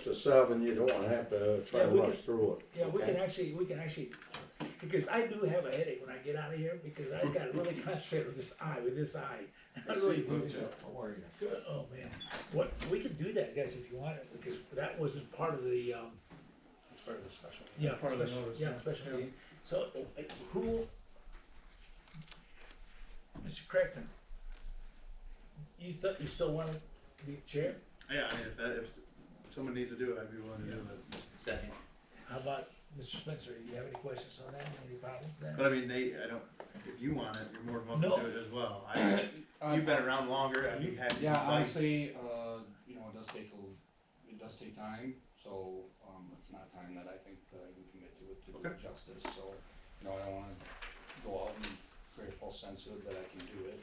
6 to 7, you don't wanna have to try Yeah, to we rush can- through it. Yeah, we can actually, because I do have a headache when I get out of here, because I've got to really concentrate with this eye. I really do. How are you? Good, oh man, what, we can do that, guys, if you want it, because that wasn't part of the, It's part of the special. yeah, Part of the special, notice, yeah, yeah. special Yeah. meeting. So, who, Mr. Creighton, you thought, you still wanted to be chair? Yeah, I mean, if someone needs to do it, I'd be willing to do it. Second. How about Mr. Spencer, do you have any questions on that, any problems with that? But I mean, Nate, I don't, if you want it, you're more than welcome No. to do it as well. You've been around longer, I'd be happy to. Yeah, advise. honestly, you know, it does take time, so, it's not time that I think that I can commit to it to do Okay. it justice, so, you know, I don't wanna go out and create a false sense of it that I can do it,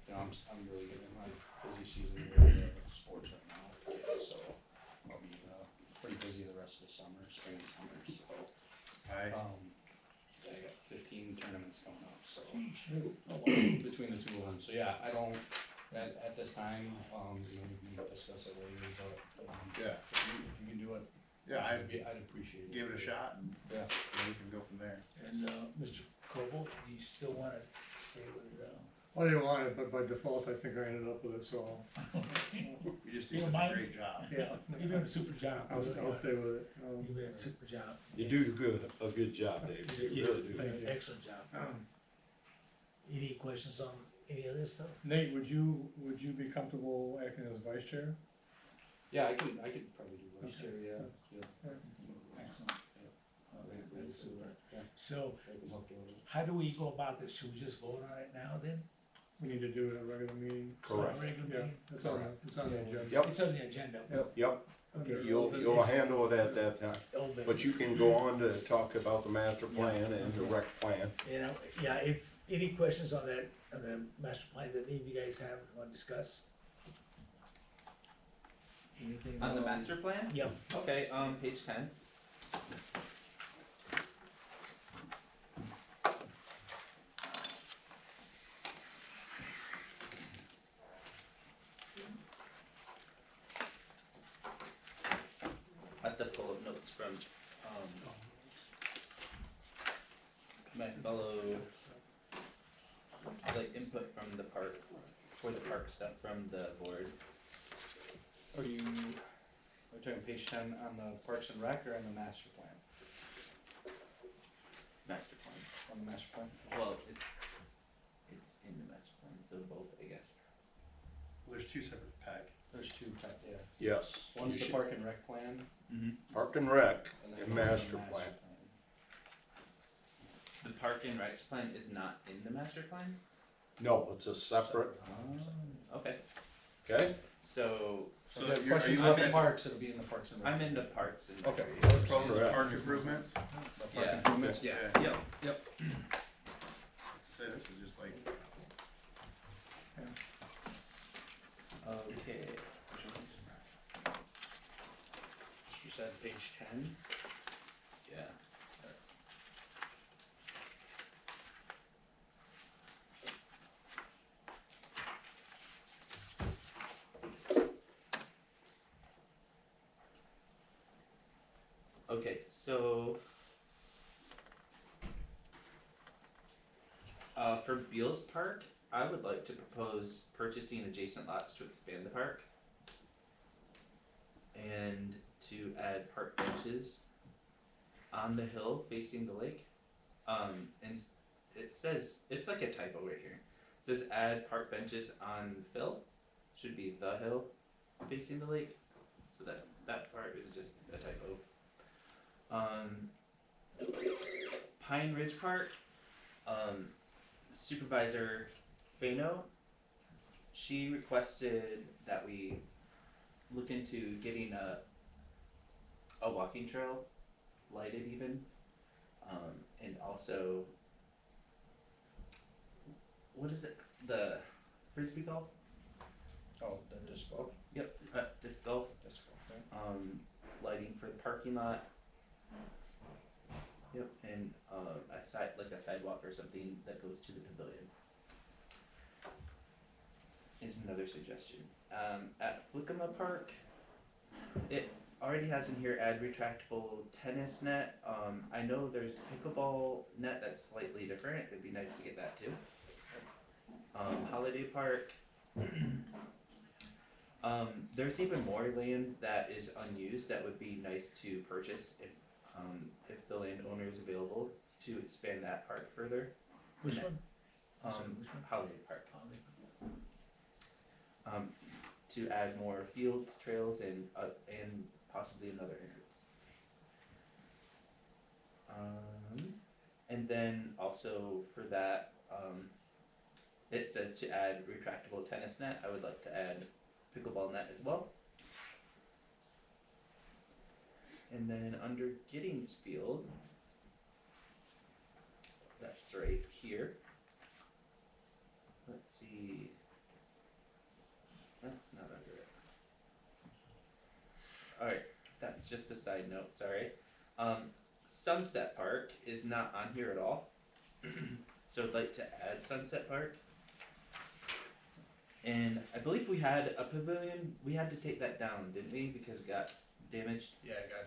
you know, I'm really getting in my busy season with sports right now, so I'll be, pretty busy the rest of the summer, spring and summer, so, Aye. I got 15 tournaments coming up, so. Oh, Between the two of them, so yeah, I don't, at this time, you know, we can discuss it later, but, Yeah, if you can do it, yeah, I'd appreciate it. give it a shot and Yeah. then we can go from there. And, Mr. Coble, do you still wanna stay with, I didn't want it, but by default, I think I ended up with it, so, You just do You such don't a mind? great job. yeah, you're doing a super job. I'll stay with it. You're doing a super job. You do a good job, Dave, You you do really do. an excellent job. Any questions on any of this stuff? Nate, would you be comfortable acting as vice chair? Yeah, I could probably do vice chair, yeah. Excellent. Okay, that's super. Yeah. So, I can help you with it. how do we go about this? Should we just vote on it now then? We need to do it at a regular meeting. Correct. On a regular Yeah, meeting? it's on the agenda. Yep. It's on the agenda. Yep, Okay. you'll handle it at that time, Old business. but you can go on to talk about the master plan and the rec plan. You know, yeah, if, any questions on that, on the master plan that any of you guys have, want to discuss? Anything? On the master plan? Yeah, Okay, page 10. I have to pull up notes from, my fellow, like input from the park, for the park stuff from the board. Are you talking page 10 on the Parks and Rec or on the master plan? Master plan. On the master plan? Well, it's in the master plan, so both, I guess. Well, there's two separate pack. There's two, yeah. Yes. One's You the should- Park and Rec plan, Park and rec and then and one's the master plan. The park and recs plan is not in the master plan? No, it's a separate, Okay, okay? so So So if you have are questions you about looking the at parks, it'll be in the Parks and Rec. I'm in the parks and Okay. recreation. Correct. Park improvements? The park Yeah. improvements, yeah. Yep. Yep. So this is just like, Okay. You said page 10? Yeah. Okay, so for Beals Park, I would like to propose purchasing adjacent lots to expand the park and to add park benches on the hill facing the lake. And it says, it's like a typo right here. It says add park benches on Phil, should be the hill facing the lake. So that part is just a typo. Pine Ridge Park, Supervisor Fano, she requested that we look into getting a walking trail lighted even, and also, what is it, the frisbee golf? Oh, the disc golf? Yep, disc golf, Disc golf, right? lighting for the parking lot. Yep, and a sidewalk or something that goes to the pavilion is another suggestion. At Flickama Park, it already has in here add retractable tennis net. I know there's pickleball net that's slightly different. It'd be nice to get that too. Holiday park. There's even more land that is unused that would be nice to purchase if the landowner is available to expand that park further. Which And one? Sorry, which one? Holiday park. To add more fields, trails, and possibly another entrance. And then also for that, it says to add retractable tennis net. I would like to add pickleball net as well. And then under Giddings Field, that's right here. Let's see. That's not under it. Alright, that's just a side note, sorry. Sunset Park is not on here at all. So I'd like to add Sunset Park. And I believe we had a pavilion, we had to take that down, didn't we? Because it got damaged. Yeah, I got,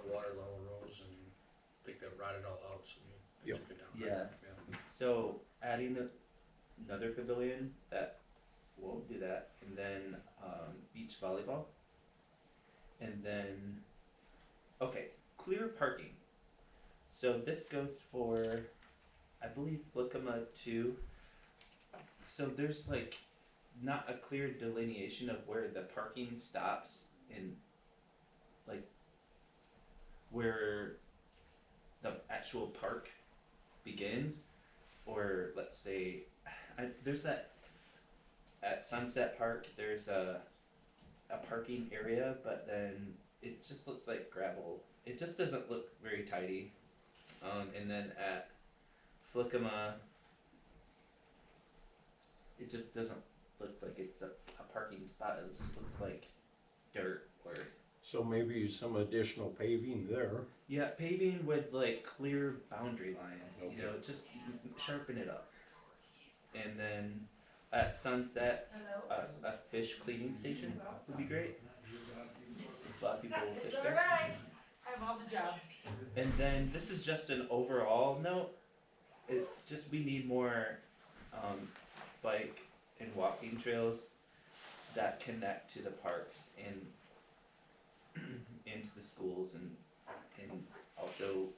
the water level rose and I think that rotted all out, so we Yep. took it down. Yeah. So adding another pavilion that won't do that, and then beach volleyball, and then clear parking. So this goes for, I believe, Flickama 2. So there's like not a clear delineation of where the parking stops and like where the actual park begins, or let's say there's that at Sunset Park there's a parking area, but then it just looks like gravel. It just doesn't look very tidy. And then at Flickama it just doesn't look like it's a parking spot. It just looks like dirt or So maybe some additional paving there. yeah, paving with like clear boundary lines, Okay. just sharpen it up. And then at Sunset, a fish cleaning station would be great. A lot of people fish there. I have all the jobs. And then this is just an overall note. It's just we need more bike and walking trails that connect to the parks and into the schools, and also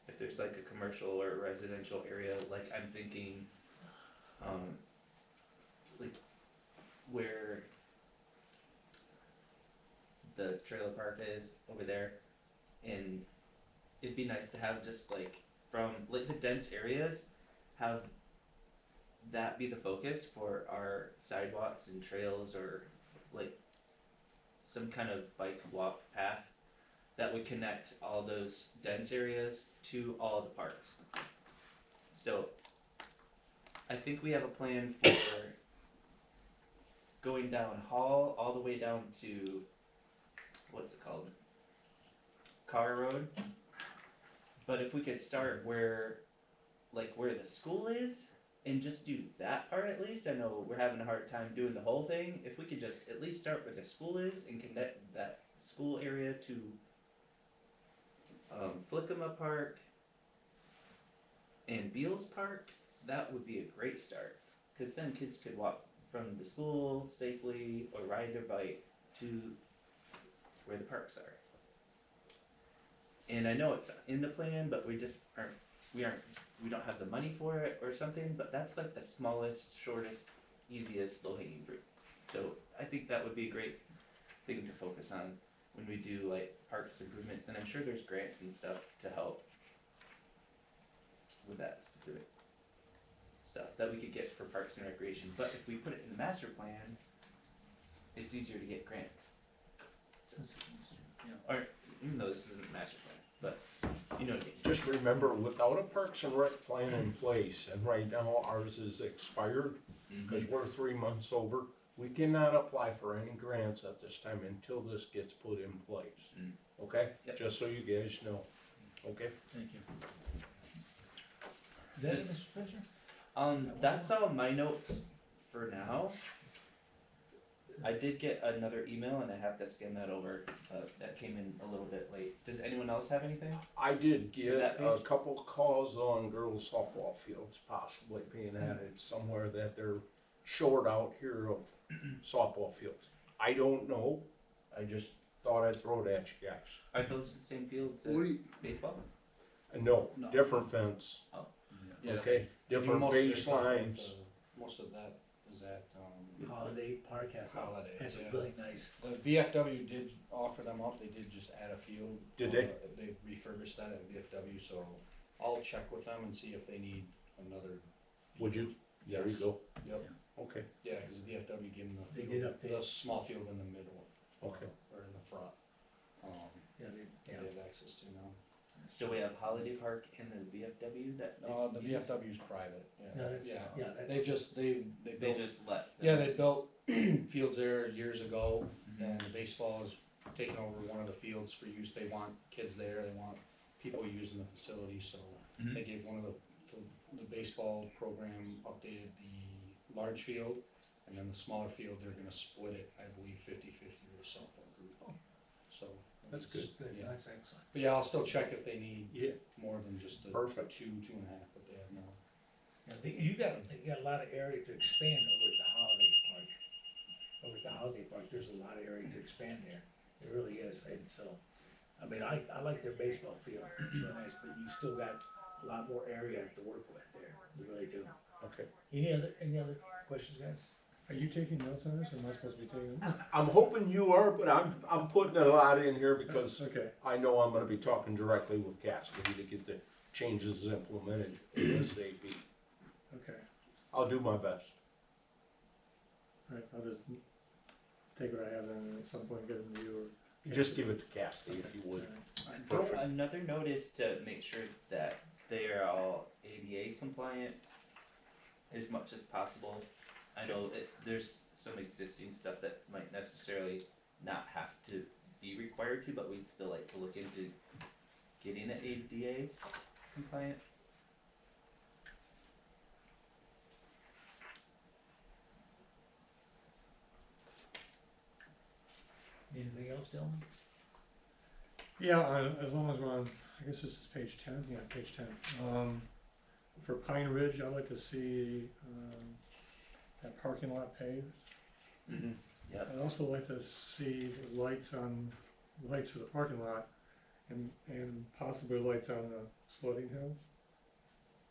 if there's like a commercial or a residential area, like I'm thinking like where the trailer park is over there, and it'd be nice to have just like from like the dense areas have that be the focus for our sidewalks and trails, or like some kind of bike walk path that would connect all those dense areas to all the parks. So I think we have a plan for going down Hall all the way down to what's it called? Carr Road. But if we could start where the school is and just do that part at least. I know we're having a hard time doing the whole thing. If we could just at least start where the school is and connect that school area to Flickama Park and Beals Park, that would be a great start. Because then kids could walk from the school safely or ride their bike to where the parks are. And I know it's in the plan, but we don't have the money for it or something, but that's like the smallest, shortest, easiest, low-hanging fruit. So I think that would be a great thing to focus on when we do like parks improvements, and I'm sure there's grants and stuff to help with that specific stuff that we could get for parks and recreation. But if we put it in the master plan, it's easier to get grants. So, or even though this isn't a master plan, but you know what I mean. Just remember, without a Parks and Rec plan in place, and right now ours is expired, because we're 3 months over, we cannot apply for any grants at this time until this gets put in place. Okay? Yep. Just so you guys know. Okay? Thank you. Is that it, Mr. Spencer? That's all my notes for now. I did get another email and I have to scan that over, that came in a little bit late. Does anyone else have anything? I did get that a page? couple calls on girls softball fields possibly being added somewhere that they're short out here of softball fields. I don't know, I just thought I'd throw it at you guys. Are those the same fields as What do you- baseball? No, No. different fence, Yeah, okay, they do different most of their stuff at baselines. Most of that is at, Holiday Park has a yeah. really nice, The VFW did offer them up, they did just add a field. Did they? They refurbished that at VFW, so I'll check with them and see if they need another. Would you? There you Yes. go, Yep, okay, yeah, cause the VFW gave them They the did field, update. the small field in the middle. Okay. Or in the front, yeah, they have access to now. So we have Holiday Park and the VFW that. The VFW is private, No, yeah, that's, yeah. yeah, that's. They just, they They built, just let. yeah, they built fields there years ago, Mhm. and baseball is taking over one of the fields for use. They want kids there, they want people using the facility, so Mhm. they gave one of the baseball program updated the large field, and then the smaller field, they're gonna split it, I believe 50-50 with a softball group. So. That's it's- good. Good, Yeah, that's excellent. but yeah, I'll still check if they need yeah, more than just the Perfect. 2.5 that they have now. Yeah, you got a lot of area to expand over at the Holiday Park. Over at the Holiday Park, there's a lot of area to expand there, it really is, and so, I mean, I like their baseball field, it's really nice, but you still got a lot more area to work with there, you really do. okay. Any other questions, guys? Are you taking notes on this, or am I supposed to be taking them? I'm hoping you are, but I'm putting a lot in here because Okay, I know I'm gonna be talking directly with Cassidy to get the changes implemented ASAP. okay, I'll do my best. alright, I'll just take what I have and at some point get them to you or. Just give it to Cassidy if you would. Perfect. Another note is to make sure that they are all ADA compliant as much as possible. I know there's some existing stuff that might necessarily not have to be required to, but we'd still like to look into getting it ADA compliant. Anything else, Dylan? Yeah, as long as we're on, I guess this is page 10, yeah, page 10. For Pine Ridge, I'd like to see, that parking lot paved. Mm-hmm. Yep. I'd also like to see lights for the parking lot and possibly lights on the Floating Hill.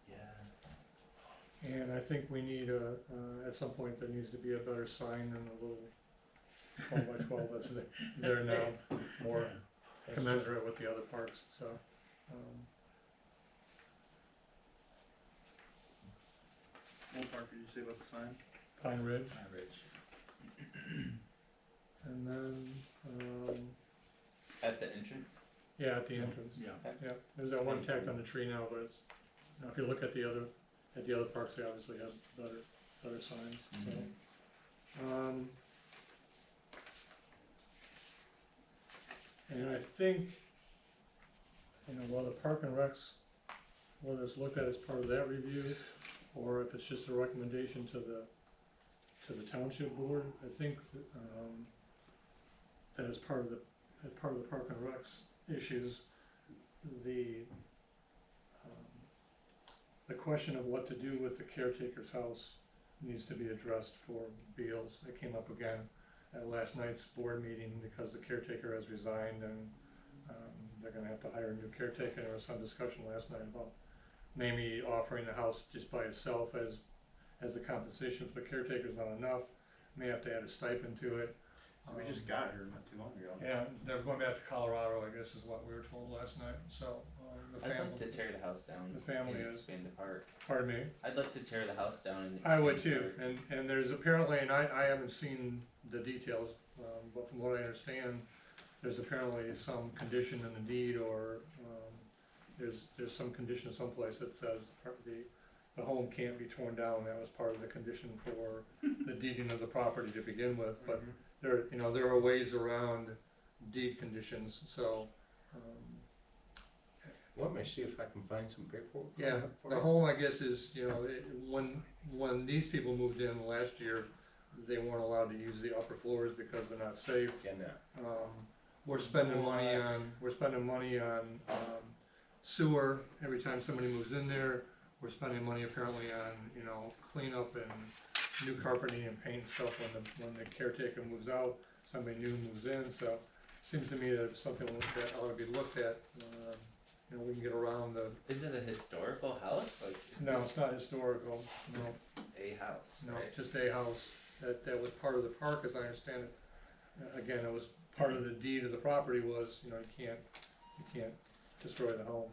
Yeah. And I think we need at some point, there needs to be a better sign than the little 12 by 12 that's there now, more Yeah, that's true. commensurate with the other parks, so. What part did you say about the sign? Pine Ridge, Average. and then, At the entrance. yeah, at the entrance. Yeah. Yeah, there's that one tacked on the tree now, but it's, now if you look at the other parks, they obviously have better signs, so. And I think, while the Park and Recs, whether it's looked at as part of that review, or if it's just a recommendation to the Township Board, I think, that as part of the Park and Recs issues, the question of what to do with the caretaker's house needs to be addressed for Beals. It came up again at last night's board meeting because the caretaker has resigned and they're gonna have to hire a new caretaker. There was some discussion last night about maybe offering the house just by itself as the compensation for the caretaker's not enough. May have to add a stipend to it. We just got here not too long ago. Yeah, they're going back to Colorado, I guess is what we were told last night, so, the I'd family. like to tear the house down. The family and is- expand the park. Pardon me? I'd like to tear the house down and I would expand the too, park. and there's apparently, and I haven't seen the details, but from what I understand, there's apparently some condition in the deed or, there's some condition someplace that says the home can't be torn down. That was part of the condition for the deeding of the property to begin with, but there are ways around deed conditions, so, Let me see if I can find some paperwork. on yeah, that for the you. home, I guess, is, when these people moved in last year, they weren't allowed to use the upper floors because they're not safe. Cannot. We're spending money on sewer every time somebody moves in there. We're spending money apparently on, you know, cleanup and new carpeting and paint and stuff when the caretaker moves out, somebody new moves in, so it seems to me that it's something that ought to be looked at. You know, we can get around the, Is it a historical house? Like, is no, this it's not historical, no, a house, no, right? just a house that was part of the park, as I understand it. Again, it was part of the deed of the property was, you know, you can't destroy the home,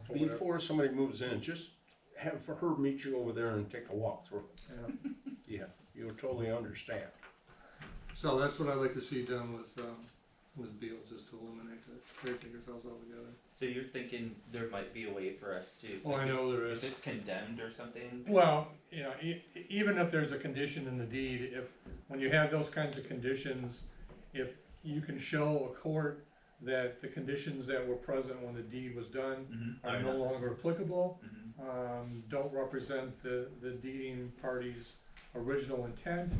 for whatever. Before somebody moves in, just have her meet you over there and take a walk through. Yeah. Yeah, you'll totally understand. So that's what I'd like to see done with Beals, is to eliminate the caretaker's house altogether. So you're thinking there might be a way for us to, Oh, I know there is. if it's condemned or something? Well, you know, even if there's a condition in the deed, when you have those kinds of conditions, if you can show a court that the conditions that were present when the deed was done Mhm. are no longer applicable, Mhm. don't represent the deeding party's original intent,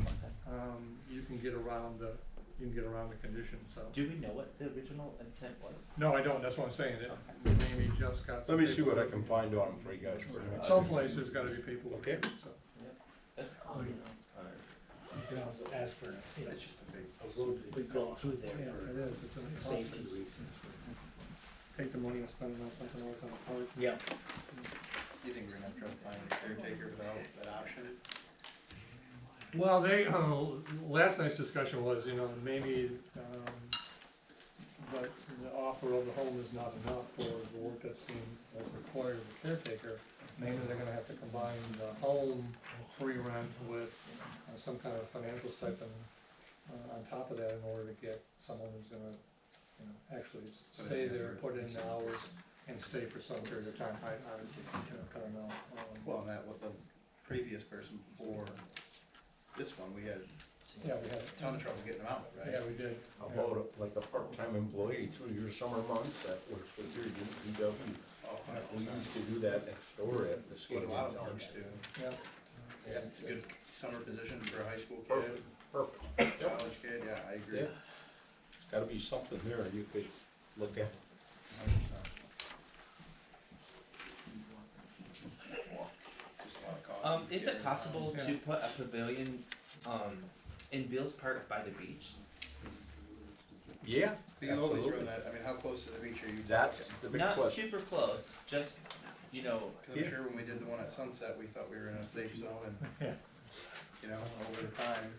you can get around the condition, so. Do we know what the original intent was? No, I don't, that's what I'm saying, that maybe just got. Let me see what I can find on for you guys for next. Someplace there's gotta be paperwork. Okay. So. That's Oh, you know, alright. you can also ask for, you know, It's just a big. a road to go through there Yeah, for it is, it's a cost. safety reasons. Take the money and spend it on something else on the park. Yeah, Do you think we're gonna have trouble finding a caretaker without that option? Well, last night's discussion was, you know, maybe, but the offer of the home is not enough for the work that's required of the caretaker. Maybe they're gonna have to combine the home free rent with some kind of financial stipend on top of that in order to get someone who's gonna, you know, actually stay there, put in the hours, and stay for some period of time. I don't know. Well, and that, with the previous person before this one, we had Yeah, we had, a ton of trouble getting them out, right? yeah, we did. How about like a part-time employee through your summer months that works with your DPW? Oh, We used to do that next door at the That's what a lot of parks Township. do. Yeah. Yeah, It's a good summer position for a high school Perfect, kid, perfect. college kid, yeah, I agree. Yeah. There's gotta be something there you could look at. 100%. Just a lot of cost. Is it possible to Yeah. put a pavilion, in Beals Park by the beach? Yeah, You always absolutely. run that, I mean, how close to the beach are you talking? That's the big Not question. super close, just, you know, Cause I'm sure when we did the one at Sunset, we thought we were in a safe zone and, Yeah. you know, over the time.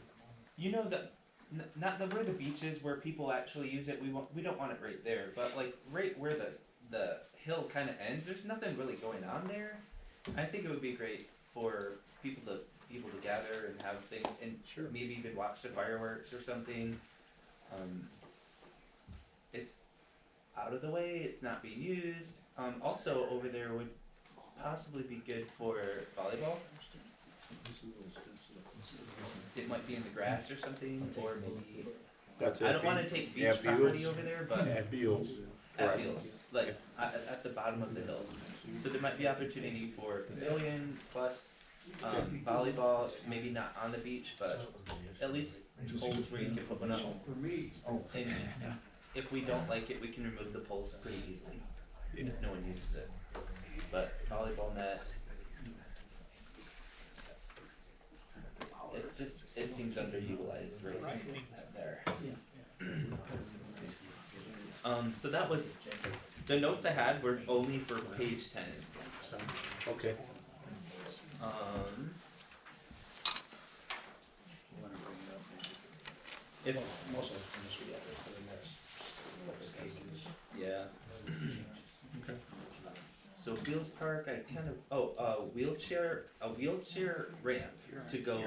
you know that, not the where the beach is where people actually use it, we don't want it right there, but like right where the hill kinda ends, there's nothing really going on there. I think it would be great for people to gather and have things, and Sure. maybe even watch the fireworks or something. It's out of the way, it's not being used. Also over there would possibly be good for volleyball. It might be in the grass or something, or maybe, That's it. I don't wanna take beach At property Beals. over there, but At Beals. at Correct. Beals, like at the bottom of the hill. So there might be opportunity for pavilion plus volleyball, maybe not on the beach, but at least poles where you can put one up. And if we don't like it, we can remove the poles pretty easily, if no one uses it. But volleyball net, it's just, it seems underutilized right there. So that was, the notes I had were only for page 10. Okay. If, Most of it's finished together, so the next couple of pages. yeah, Okay. so Beals Park, I kind of, a wheelchair ramp to go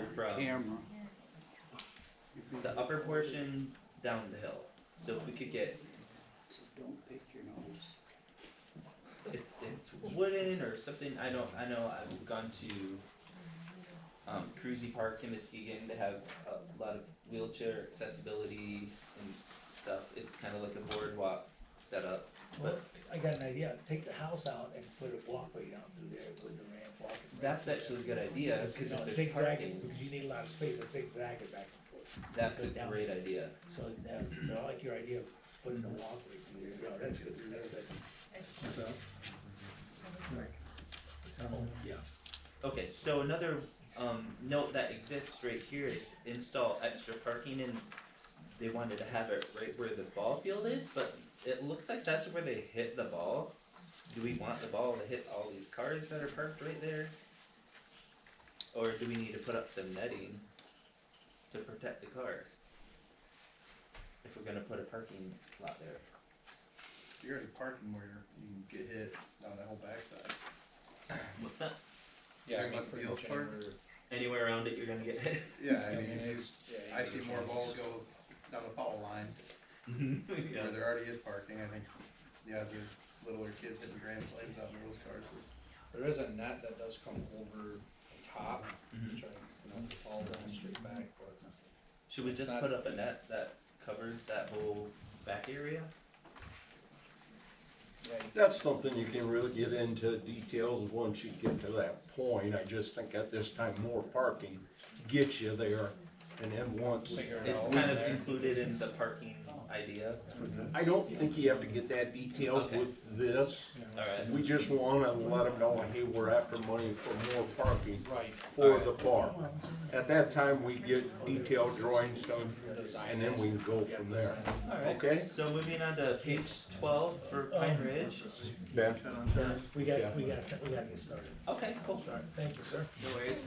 from the upper portion down the hill. So if we could get, Don't pick your nose. if it's wooden or something, I know I've gone to Cruzy Park in Muskegon. They have a lot of wheelchair accessibility and stuff. It's kind of like a boardwalk setup. Well, I got an idea, take the house out and put a walkway down through there with the ramp walking. That's actually a good idea, cause if there's Zigzag, parking, because you need a lot of space, it's zigzag it back and forth. that's a Go down. great idea. So, I like your idea of putting a walkway through there, yeah, that's good, that's good. What's that? Yeah. Okay, so another, note that exists right here is install extra parking, and they wanted to have it right where the ball field is, but it looks like that's where they hit the ball. Do we want the ball to hit all these cars that are parked right there? Or do we need to put up some netting to protect the cars? If we're gonna put a parking lot there. You're in parking where you can get hit down that whole backside. What's that? Yeah, I Talking mean, about the pretty field much part? anywhere. Anywhere around it, you're gonna get hit. Yeah, I I mean, mean, it's, yeah. I see more balls go down the foul line Yeah. where there already is parking, I think, yeah, there's littler kids hitting grand slams out in those cars. There is a net that does come over the top, Mhm. trying not to fall down straight back, but. Should we just put up a net that covers that whole back area? Yeah, That's something you can really get into details once you get to that point. I just think at this time, more parking gets you there. And then once, Figure it It's out kind of there. included in the parking idea. I don't think you have to get that detailed Okay. with this. Alright, We just wanna let them know, hey, we're after money for more parking Right. for the park. At that time, we get detailed drawings done, and then we can go from there. alright. Okay. So moving on to page 12 for Pine Ridge. Ben? We got to get started. Okay, cool. Sorry, thank you, sir. No worries.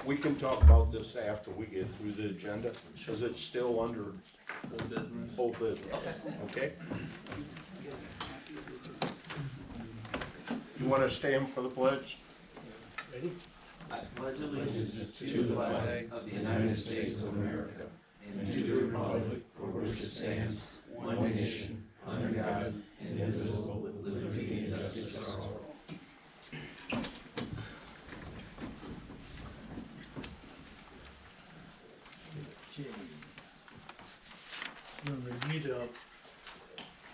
We can talk about this after we get through the agenda, cause it's still under Full business. whole business, okay? You wanna stand for the pledge? Ready? I pledge allegiance to the flag of the United States of America and to the republic for which it stands, one nation, under God, indivisible, with liberty and justice for all. Okay. We'll review the,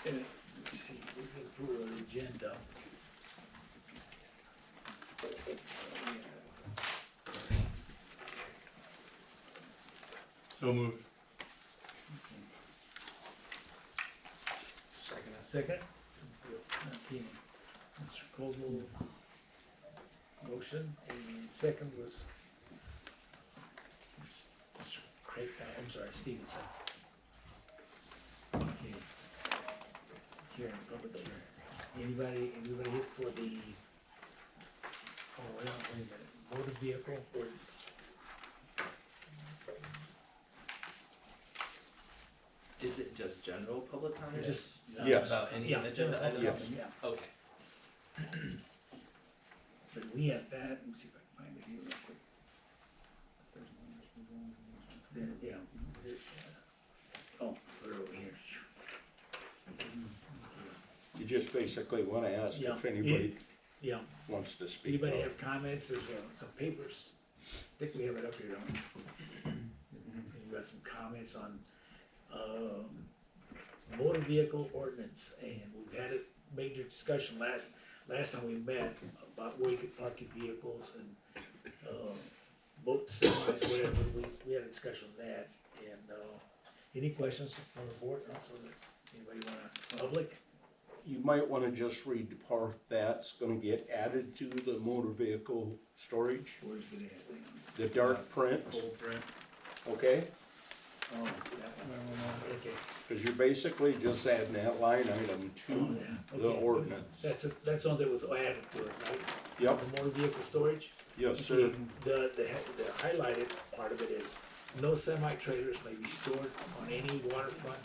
let's see, we go through our agenda. So moved. Second? Okay. Mr. Koval, motion, and second was Mr. Craig, I'm sorry, Stevenson. Okay. Here, public hearing. Anybody here for the, oh, wait a minute, motor vehicle ordinance? Is it just general public comment? Just, Yes. About any yeah, agenda items? Yes. yeah. Okay. But we have that, let me see if I can find it here real quick. Then, yeah. Oh, put it over here. You just basically wanna ask Yeah. if anybody Yeah, wants to speak. anybody up. have comments, there's some papers, I think we have it up here, don't we? You got some comments on, motor vehicle ordinance, and we've had a major discussion last time we met about where you could park your vehicles and, boats, semis, whatever, we had a discussion on that, and, any questions from the board, also, anybody wanna, public? You might wanna just read the part that's gonna get added to the motor vehicle storage, Where's it at? the dark print, Cold print. okay? Oh, that one, okay. Cause you're basically just adding that line item Oh, to yeah, the okay. ordinance. That's all that was added to it, right? Yep, The motor vehicle storage? yes, sir. Okay, the highlighted part of it is, no semi-trailers may be stored on any waterfront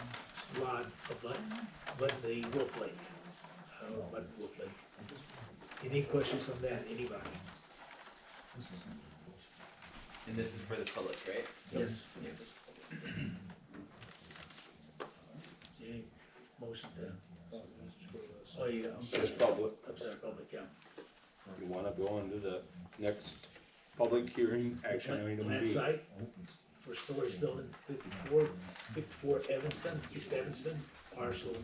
lot but the Wolf Lake. But Wolf Lake. Any questions on that, anybody? And this is for the public, right? Yes. Okay, motion to, oh, yeah, I'm sorry, Just public. public, yeah. You wanna go on to the next public hearing, action item Plant B. site for storage building 54 Evanston, East Evanston, parcel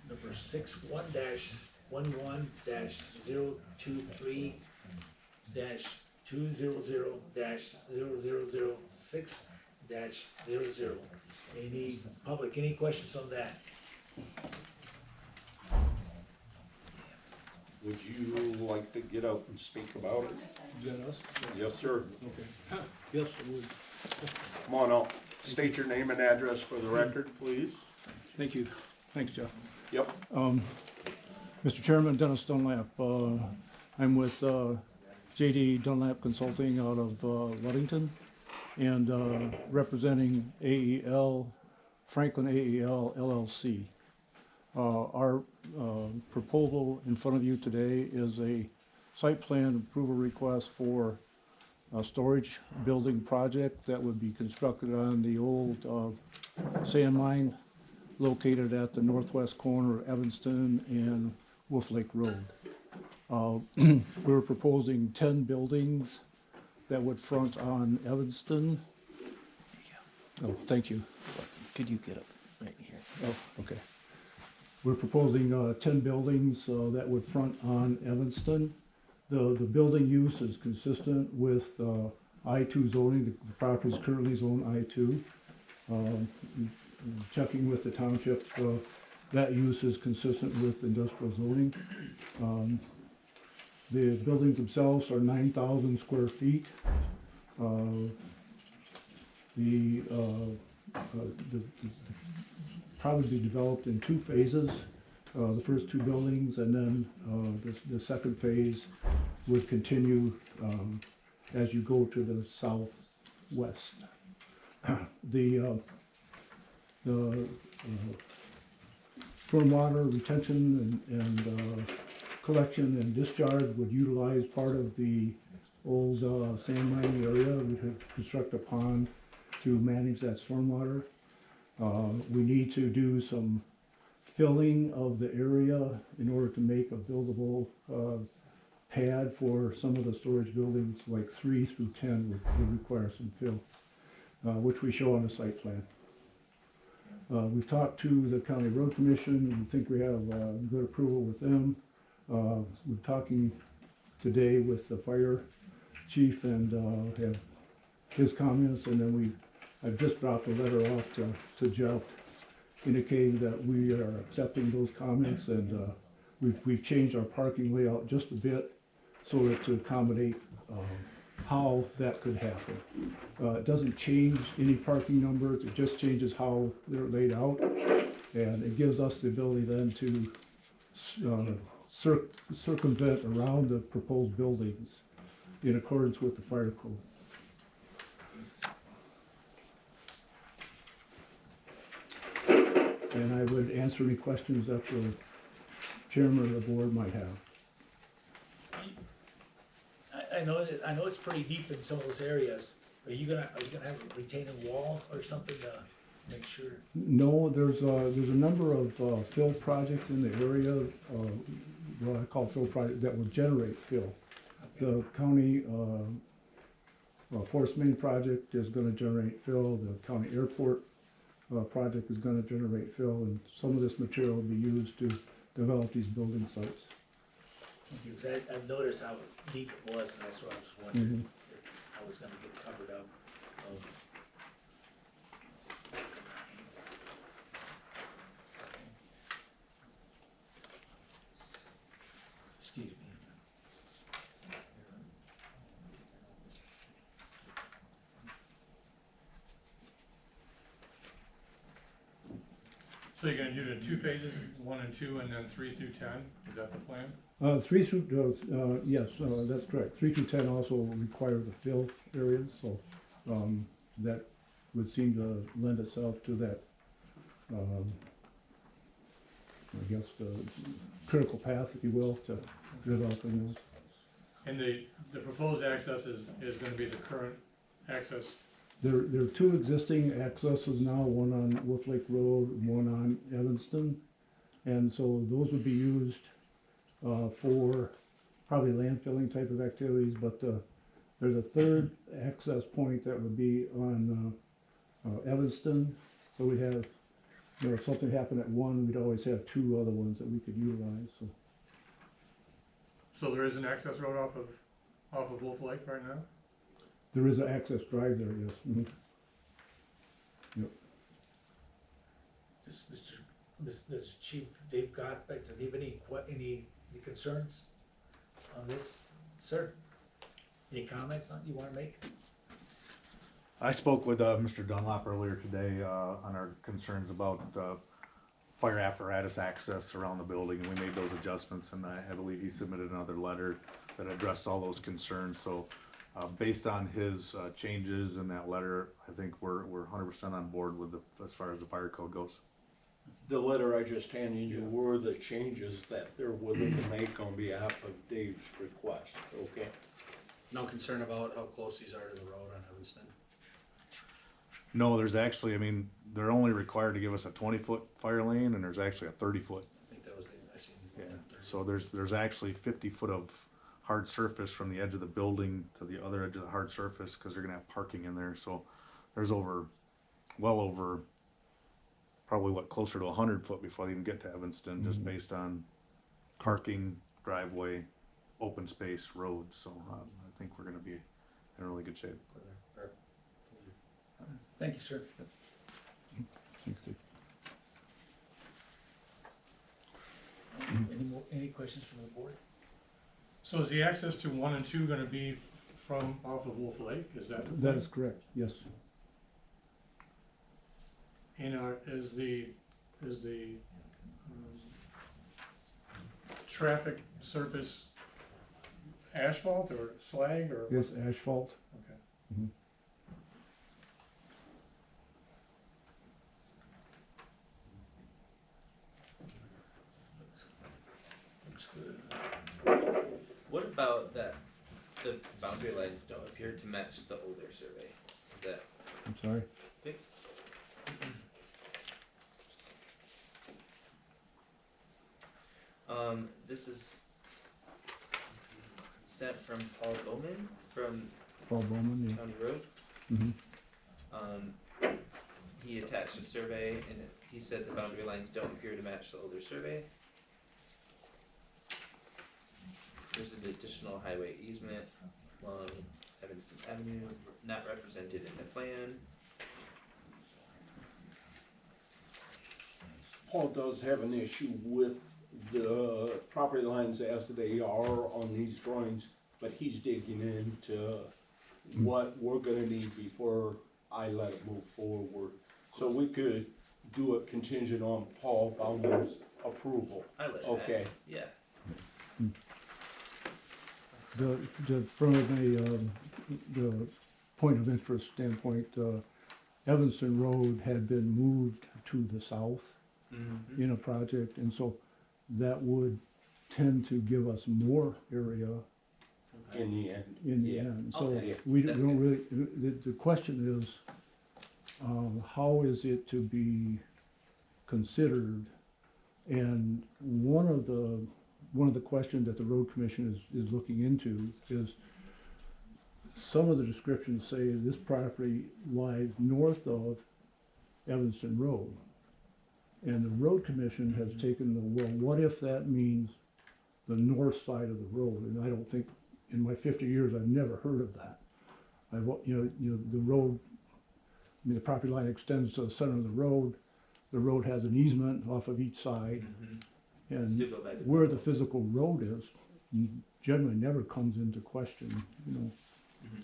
number 61-1-023-200-000-6-00. Any public, any questions on that? Would you like to get up and speak about it? Is that us? Yes, sir. Okay. Yes, it would. Come on up. State your name and address for the record, please. Thank you. Thanks, Jeff. Yep. Mr. Chairman, Dennis Dunlap. I'm with JD Dunlap Consulting out of Ludington and representing AEL, Franklin AEL LLC. Our proposal in front of you today is a site plan approval request for a storage building project that would be constructed on the old sand mine located at the northwest corner of Evanston and Wolf Lake Road. We're proposing 10 buildings that would front on Evanston. Oh, thank you. Could you get up right here? Oh, okay. We're proposing 10 buildings that would front on Evanston. The building use is consistent with I-2 zoning. The property is currently zoned I-2. Checking with the township, that use is consistent with industrial zoning. The buildings themselves are 9,000 square feet. Probably be developed in 2 phases. The first 2 buildings, and then the second phase would continue as you go to the southwest. The stormwater retention and collection and discharge would utilize part of the old sand mining area. We could construct a pond to manage that stormwater. We need to do some filling of the area in order to make a buildable pad for some of the storage buildings, like 3 through 10 would require some fill, which we show on the site plan. We've talked to the County Road Commission, and we think we have good approval with them. We're talking today with the fire chief and have his comments, and then I've just dropped a letter off to Jeff indicating that we are accepting those comments, and we've changed our parking layout just a bit so that to accommodate how that could happen. It doesn't change any parking numbers, it just changes how they're laid out, and it gives us the ability then to circumvent around the proposed buildings in accordance with the fire code. And I would answer any questions that the chairman of the board might have. I know it's pretty deep in some of those areas. Are you gonna have a retaining wall or something to make sure? No, there's a number of fill projects in the area, what I call fill projects, that will generate fill. The county forest main project is gonna generate fill, the county airport project is gonna generate fill, and some of this material will be used to develop these building sites. Because I've noticed how deep it was, and that's what I was wondering if I was gonna get covered up. Excuse me. So you're gonna do it in 2 phases, 1 and 2, and then 3 through 10, is that the plan? 3 through, yes, that's correct. 3 through 10 also require the fill areas, so that would seem to lend itself to that, I guess, the critical path, if you will, to developing those. And the proposed access is gonna be the current access. There are 2 existing accesses now, one on Wolf Lake Road, and one on Evanston, and so those would be used for probably landfilling type of activities, but there's a 3rd access point that would be on Evanston. So we have you know, if something happened at one, we'd always have two other ones that we could utilize, so. So there is an access road off of Wolf Lake right now? There is an access drive there, yes. Mhm. Just Mr. Chief Dave Gottlieb, do you have any concerns on this, sir? Any comments you wanna make? I spoke with Mr. Dunlop earlier today on our concerns about fire apparatus access around the building, and we made those adjustments, and I believe he submitted another letter that addressed all those concerns. So based on his changes in that letter, I think we're 100% on board with as far as the fire code goes. The letter I just handed you were the changes that they're willing to make on behalf of Dave's request, okay? No concern about how close these are to the road on Evanston? No, there's actually, I mean, they're only required to give us a 20-foot fire lane, and there's actually a 30-foot. I think that was the, I seen. Yeah, so there's actually 50 foot of hard surface from the edge of the building to the other edge of the hard surface, because they're gonna have parking in there, so there's well over, probably closer to 100 foot before they even get to Evanston, just based on parking, driveway, open space, roads, so I think we're gonna be in really good shape. Thank you, sir. Thanks. Any questions from the board? So is the access to 1 and 2 gonna be from off of Wolf Lake, is that? That is correct, yes. And is the traffic surface asphalt or slag or? It's asphalt. Okay. Mhm. Looks good. What about that, the boundary lines don't appear to match the older survey? Is that I'm sorry. fixed? This is sent from Paul Bowman from Paul Bowman, County Roads. yeah. Mm-hmm. He attached a survey and he said the boundary lines don't appear to match the older survey. There's an additional highway easement along Evanston Avenue, not represented in the plan. Paul does have an issue with the property lines as they are on these drawings, but he's digging into what we're gonna need before I let it move forward. So we could do it contingent on Paul Bauman's approval. I let you Okay. add. Yeah. From the point of interest standpoint, Evanston Road had been moved to the south Mm-hmm. in a project, and so that would tend to give us more area In the end. in the Yeah. end. So Okay. we That's don't good. really, the question is, how is it to be considered? And one of the questions that the road commission is looking into is, some of the descriptions say this property lies north of Evanston Road. And the road commission has taken well, what if that means the north side of the road? And I don't think, in my 50 years, I've never heard of that. The road, I mean, the property line extends to the center of the road. The road has an easement off of each side. Mm-hmm. And Still go back to where the physical road is generally never comes into question,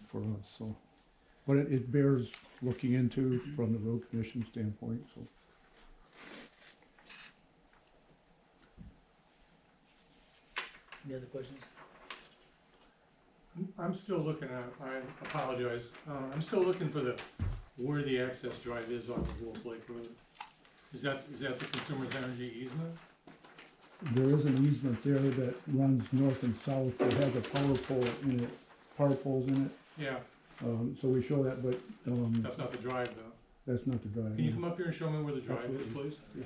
for us, so. But it bears looking into from the road commission standpoint, so. Any other questions? I'm still looking at, I apologize, I'm still looking for where the access drive is off of Wolf Lake Road. Is that the Consumers Energy easement? There is an easement there that runs north and south, that has a power pole in it, power poles in it, Yeah, so we show that, but, that's not the drive though. that's not the drive. Can you come up here and show me where the drive is, Absolutely. please? Yeah.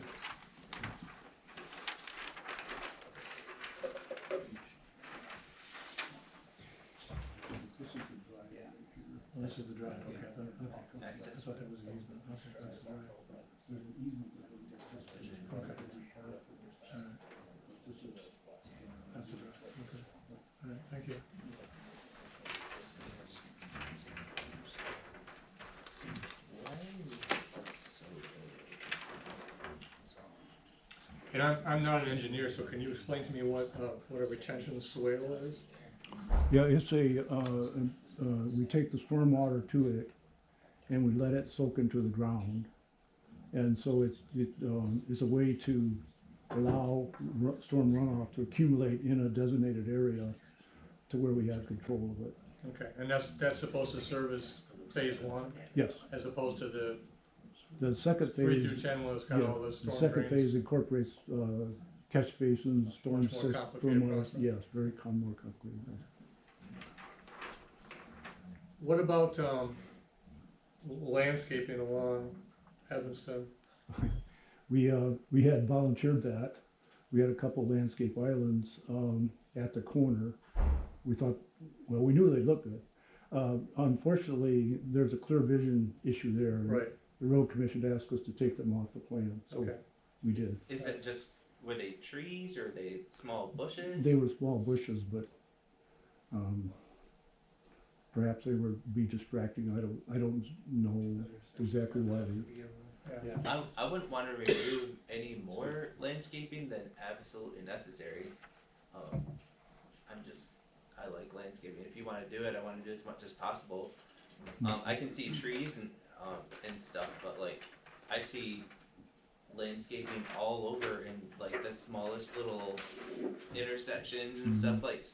This is the drive, okay. Access. I thought that was the easement. Okay, that's the drive. There's an easement that goes And I'm not an engineer, so can you explain to me what a retention swale is? Yeah, it's we take the storm water to it and we let it soak into the ground. And so it's a way to allow storm runoff to accumulate in a designated area to where we have control of it. Okay, and that's supposed to serve as phase one, Yes, as opposed to the the second 3 phase, through 10 was kind of all the the storm second phase drains. incorporates, catch basins, storm Much more systems, complicated process. yes, very more complicated. What about landscaping along Evanston? We had volunteered that. We had a couple landscape islands, at the corner. We thought, well, we knew they looked good. Unfortunately, there's a clear vision issue there. Right, The road commission asked us to take them off the plan, so okay. we did. Is it just, were they trees or are they small bushes? They were small bushes, but, perhaps they were be distracting. I don't know exactly why they. Yeah. I wouldn't wanna remove any more landscaping than absolutely necessary. I like landscaping. If you wanna do it, I wanna do as much as possible. I can see trees and stuff, but like, I see landscaping all over in like the smallest little intersections and stuff, like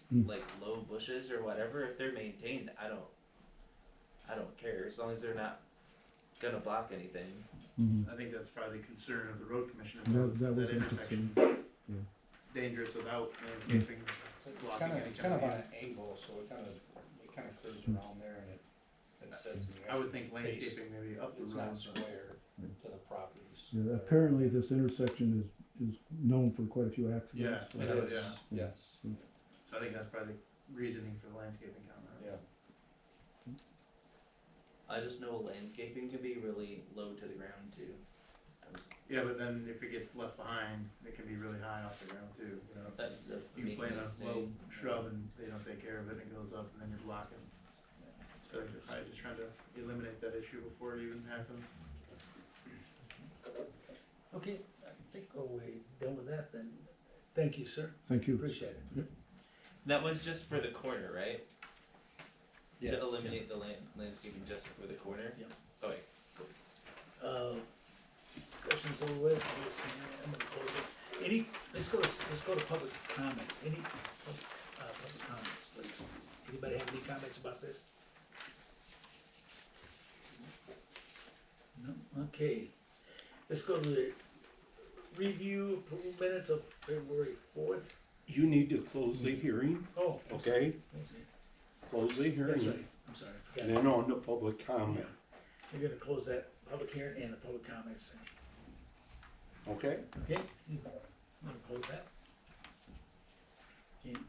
low bushes or whatever. If they're maintained, I don't care, as long as they're not gonna block anything. I think that's probably the concern of the road commissioner. That was that interesting. intersection Yeah. dangerous without landscaping. It's blocking kind of, any it's kind of kind on of an angle, so it kind of curves around there and it sets. in the I would actual think base. landscaping maybe up the It's road. not square to the properties. Yeah, apparently this intersection is known for quite a few accidents. Yeah. It is, Yeah. yes, So I think that's probably reasoning for the landscaping comment. yeah. I just know landscaping can be really low to the ground too. Yeah, but then if it gets left behind, it can be really high off the ground too, you know. That's the You plant maintenance a low thing. shrub and they don't take care of it and it goes up and then you're blocking. So they're probably just trying to eliminate that issue before it even happens. Okay, I think we're done with that then. Thank you, sir. Thank you. Appreciate it. That was just for the corner, right? Yeah. To eliminate the landscaping just for the corner? Yep. Okay. Discussion's over with. I'm gonna close this. Let's go to public comments. Any public comments, please? Anybody have any comments about this? No? Okay. Let's go to the review approval minutes of February 4th. You need to close the hearing, Oh, okay? Close the that's hearing, right. I'm sorry. I and forgot. then on to public comment, Yeah. We're gonna close that public hearing and the public comments. okay? Okay? I'm gonna close that. Okay.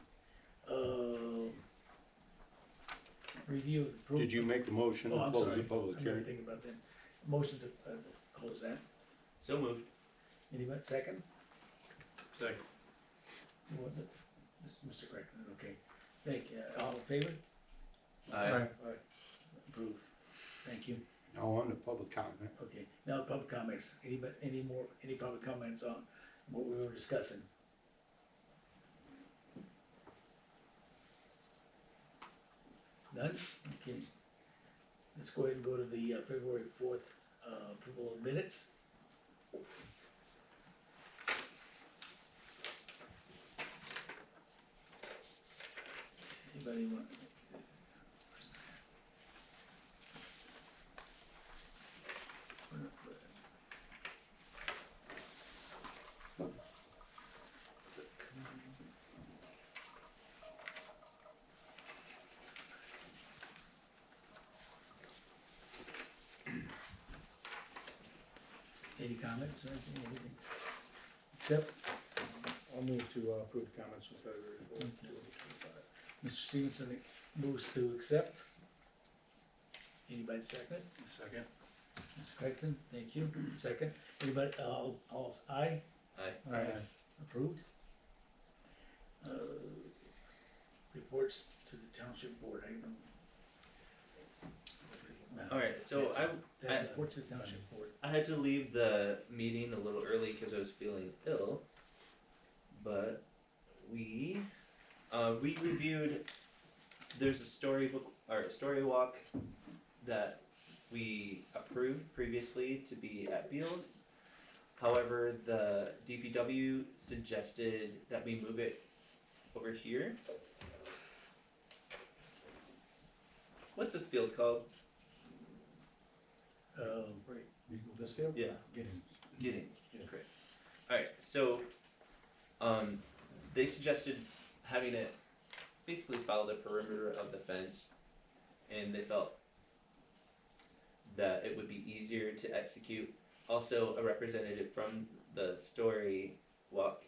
Review of approval. Did you make the motion Oh, to I'm close sorry. the public I'm hearing? not thinking about that. Motion to close that. So moved. Anybody, second? Second. Who was it? Mr. Crichton, okay. Thank you. All in favor? Right. Approved. Thank you. Now on to public comment. Okay, now public comments. Any public comments on what we were discussing? None? Okay. Let's go ahead and go to the February 4th approval of minutes. Anybody want? Any comments or anything? Except, I'll move to approve the comments from February 4th. Mr. Stevenson moves to accept. Anybody second? Second. Mr. Crichton, thank you. Second. Anybody, all aye? Aye. Aye. Approved. Reports to the Township Board, I don't know. Alright, so Report to the Township Board. I had to leave the meeting a little early because I was feeling ill. We reviewed, there's a storybook, or a story walk that we approved previously to be at Beals. However, the DPW suggested that we move it over here. What's this field called? This field? Yeah. Getting. Giddings. Yeah. Correct. Alright, so, they suggested having it basically follow the perimeter of the fence, and they felt that it would be easier to execute. Also, a representative from the story walk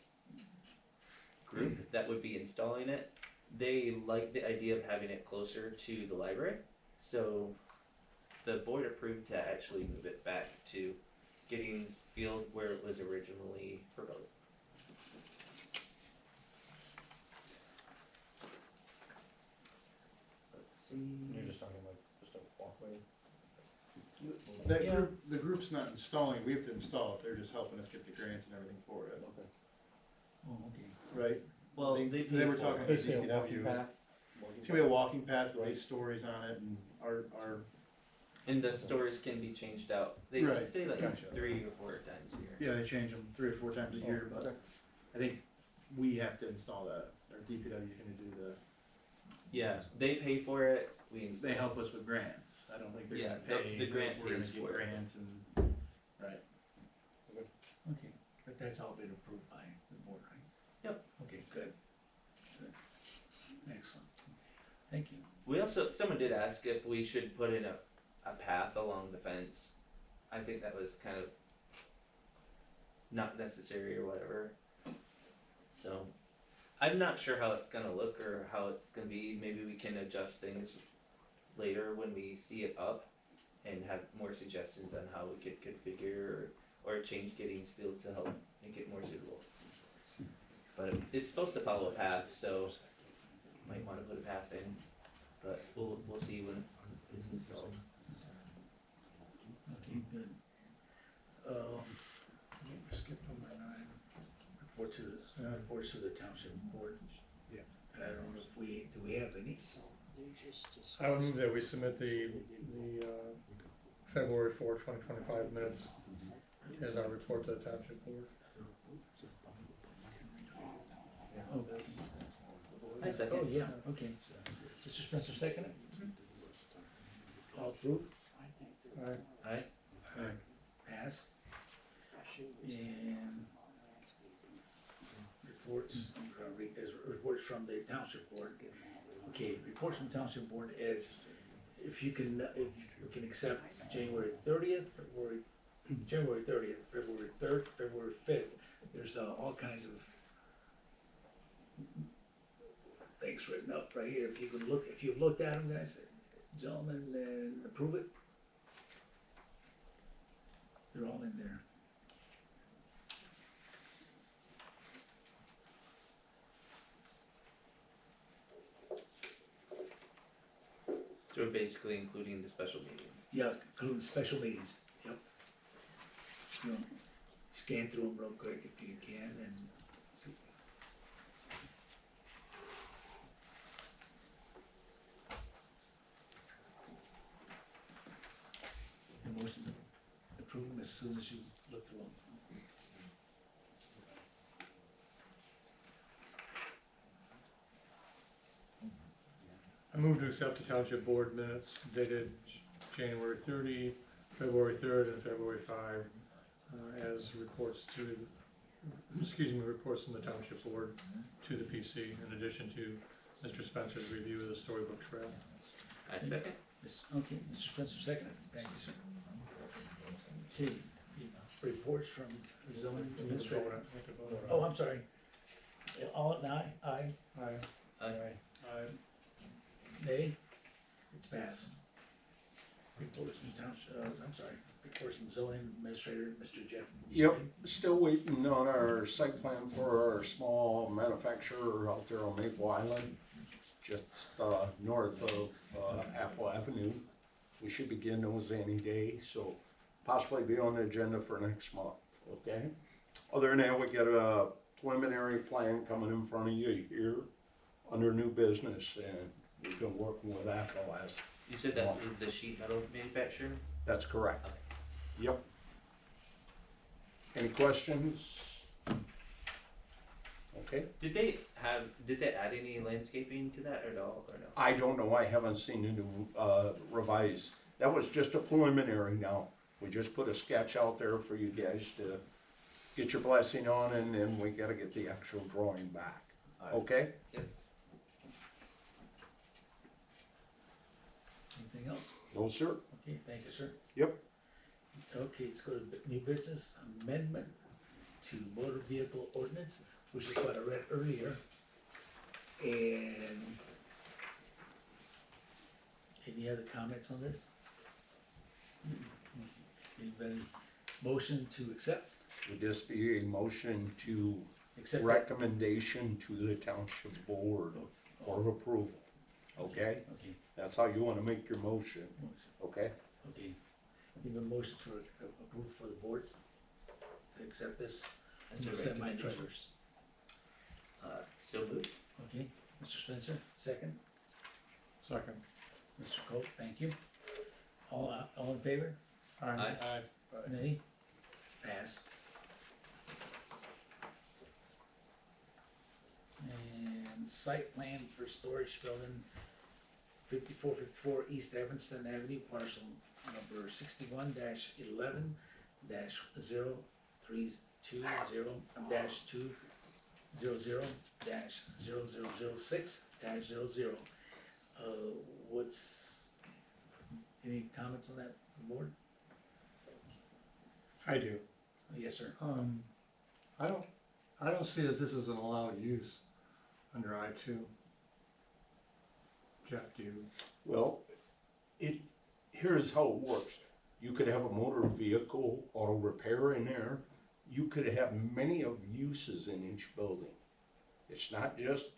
group that would be installing it, they like the idea of having it closer to the library, so the board approved to actually move it back to Giddings Field where it was originally proposed. Let's see. You're just talking like just a walkway? That Yeah. group, the group's not installing, we have to install it, they're just helping us get the grants and everything for it, Okay. Oh, okay. right? Well, they They paid were for talking it. about DPW. It's gonna be a walking path with these stories on it and our, And the stories can be changed out. They Right, say like gotcha. 3 or 4 times a year. yeah, they change them 3 or 4 times a year, but Okay. I think we have to install that, or DPW is gonna do the. Yeah, they pay for it. We install. They help us with grants, I don't think they're Yeah, gonna pay. the grant we're gonna pays get for it. grants and, right. Okay, but that's all been approved by the board, right? Yep. Okay, good. Good. Excellent. Thank you. We also, someone did ask if we should put in a path along the fence. I think that was kind of not necessary or whatever. So, I'm not sure how it's gonna look or how it's gonna be. Maybe we can adjust things later when we see it up and have more suggestions on how we could configure or change Giddings Field to help make it more suitable. But it's supposed to follow a path, so might wanna put a path in, but we'll see when it's installed. Okay, good. We skipped number 9. Reports to the Township Board. Yeah. I don't know if do we have any? I would move that we submit the February 4, 2025 minutes as our report to the Township Board. Okay. I second. Oh, yeah, okay. Mr. Spencer, second it? All approved? Aye. Pass. And reports, reports from the Township Board. Okay, reports from Township Board is, if you can accept January 30th, January 30th, February 3rd, February 5th. There's all kinds of things written up right here. If you can look, if you've looked at them, guys, gentlemen, then approve it. They're all in there. So we're basically including the special meetings. Yeah, including special meetings, yep. You know, scan through them real quick if you can and see. And motion to approve them as soon as you look through them. I move to accept the Township Board minutes dated January 30th, February 3rd, and February 5, as reports reports from the Township Board to the PC, in addition to Mr. Spencer's review of the storybook trail. I second. Okay, Mr. Spencer, second. Thank you, sir. Okay, reports from the zoning administrator. Oh, I'm sorry. All, aye, aye, Aye. Aye. nay? It's passed. Reports from township, I'm sorry, reports from zoning administrator, Mr. Jeff. Yep, still waiting on our site plan for our small manufacturer out there on Maple Island, just north of Apple Avenue. We should begin those any day, so possibly be on the agenda for next month, okay? Other than that, we got a preliminary plan coming in front of you here under new business, and we've been working with that the last, You said that is the sheet metal manufacturer? that's correct. Okay. Yep. Any questions? Okay, Did they add any landscaping to that at all, or no? I don't know, I haven't seen the new, revised, that was just a preliminary now. We just put a sketch out there for you guys to get your blessing on, and then we gotta get the actual drawing back, okay? Anything else? No, sir? Okay, thank you, sir. Yep. Okay, let's go to new business amendment to motor vehicle ordinance, which is what I read earlier. And any other comments on this? Anybody motion to accept? Would this be a motion to Accept. recommendation to the Township Board for approval? Okay? Okay, That's how you wanna make your motion, okay? okay. Need a motion for approval for the board to accept this As a semi-trailers. So moved. Okay, Mr. Spencer, second. Second. Mr. Coe, thank you. All in favor? Aye. Nay? Pass. And site plan for storage building 5454 East Evanston Avenue, parcel number 61-11-200-200-0006-00. Any comments on that, board? I do. Yes, sir. I don't see that this is an allowed use under I-2. Jeff, do you? Well, here's how it works. You could have a motor vehicle auto repair in there. You could have many of uses in each building. It's not just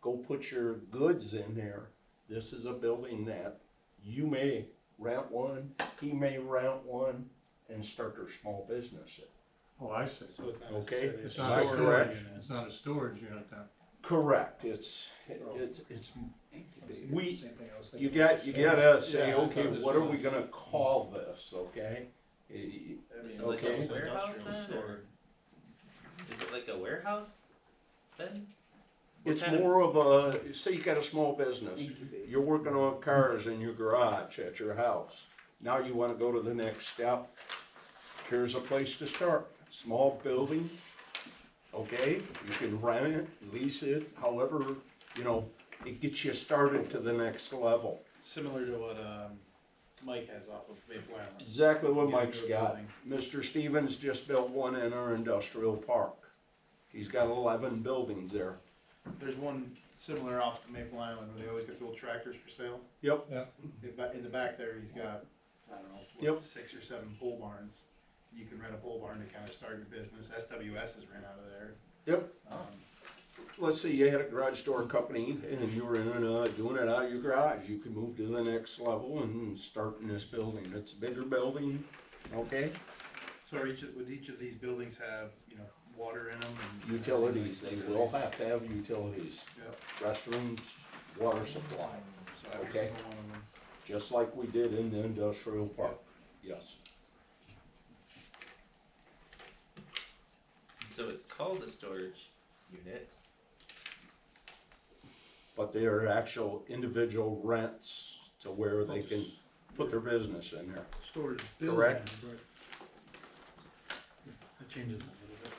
go put your goods in there. This is a building that you may rent one, he may rent one, and start their small business. Oh, I see. Okay? It's Am not I a storage correct? unit. It's not a storage unit then. Correct, you gotta say, okay, what are we gonna call this, okay? Is it like Okay. a warehouse then, or is it like a warehouse then? It's What kind of- more of a, say you got a small business, you're working on cars in your garage at your house. Now you wanna go to the next step, here's a place to start, small building, okay? You can rent it, lease it, however, it gets you started to the next level. Similar to what, Mike has off of Maple Island. Exactly what Get Mike's into a got. building. Mr. Stevens just built one in our industrial park. He's got 11 buildings there. There's one similar off of Maple Island where they always get the old tractors for sale. Yep. In the back there, he's got, I don't know, Yep. 6 or 7 pole barns. You can rent a pole barn to kind of start your business. SWS is rent out of there. Yep. Let's say you had a garage door company and you were doing it out of your garage. You could move to the next level and start in this building. It's a bigger building, okay? So would each of these buildings have, water in them? And Utilities, they will have to have utilities. Yep. Restrooms, water supply, So every Okay. single one of them. just like we did in the industrial park. Yes. So it's called a storage unit. But they are actual individual rents to where they can put their business in there. Storage Correct. building, but that changes a little bit.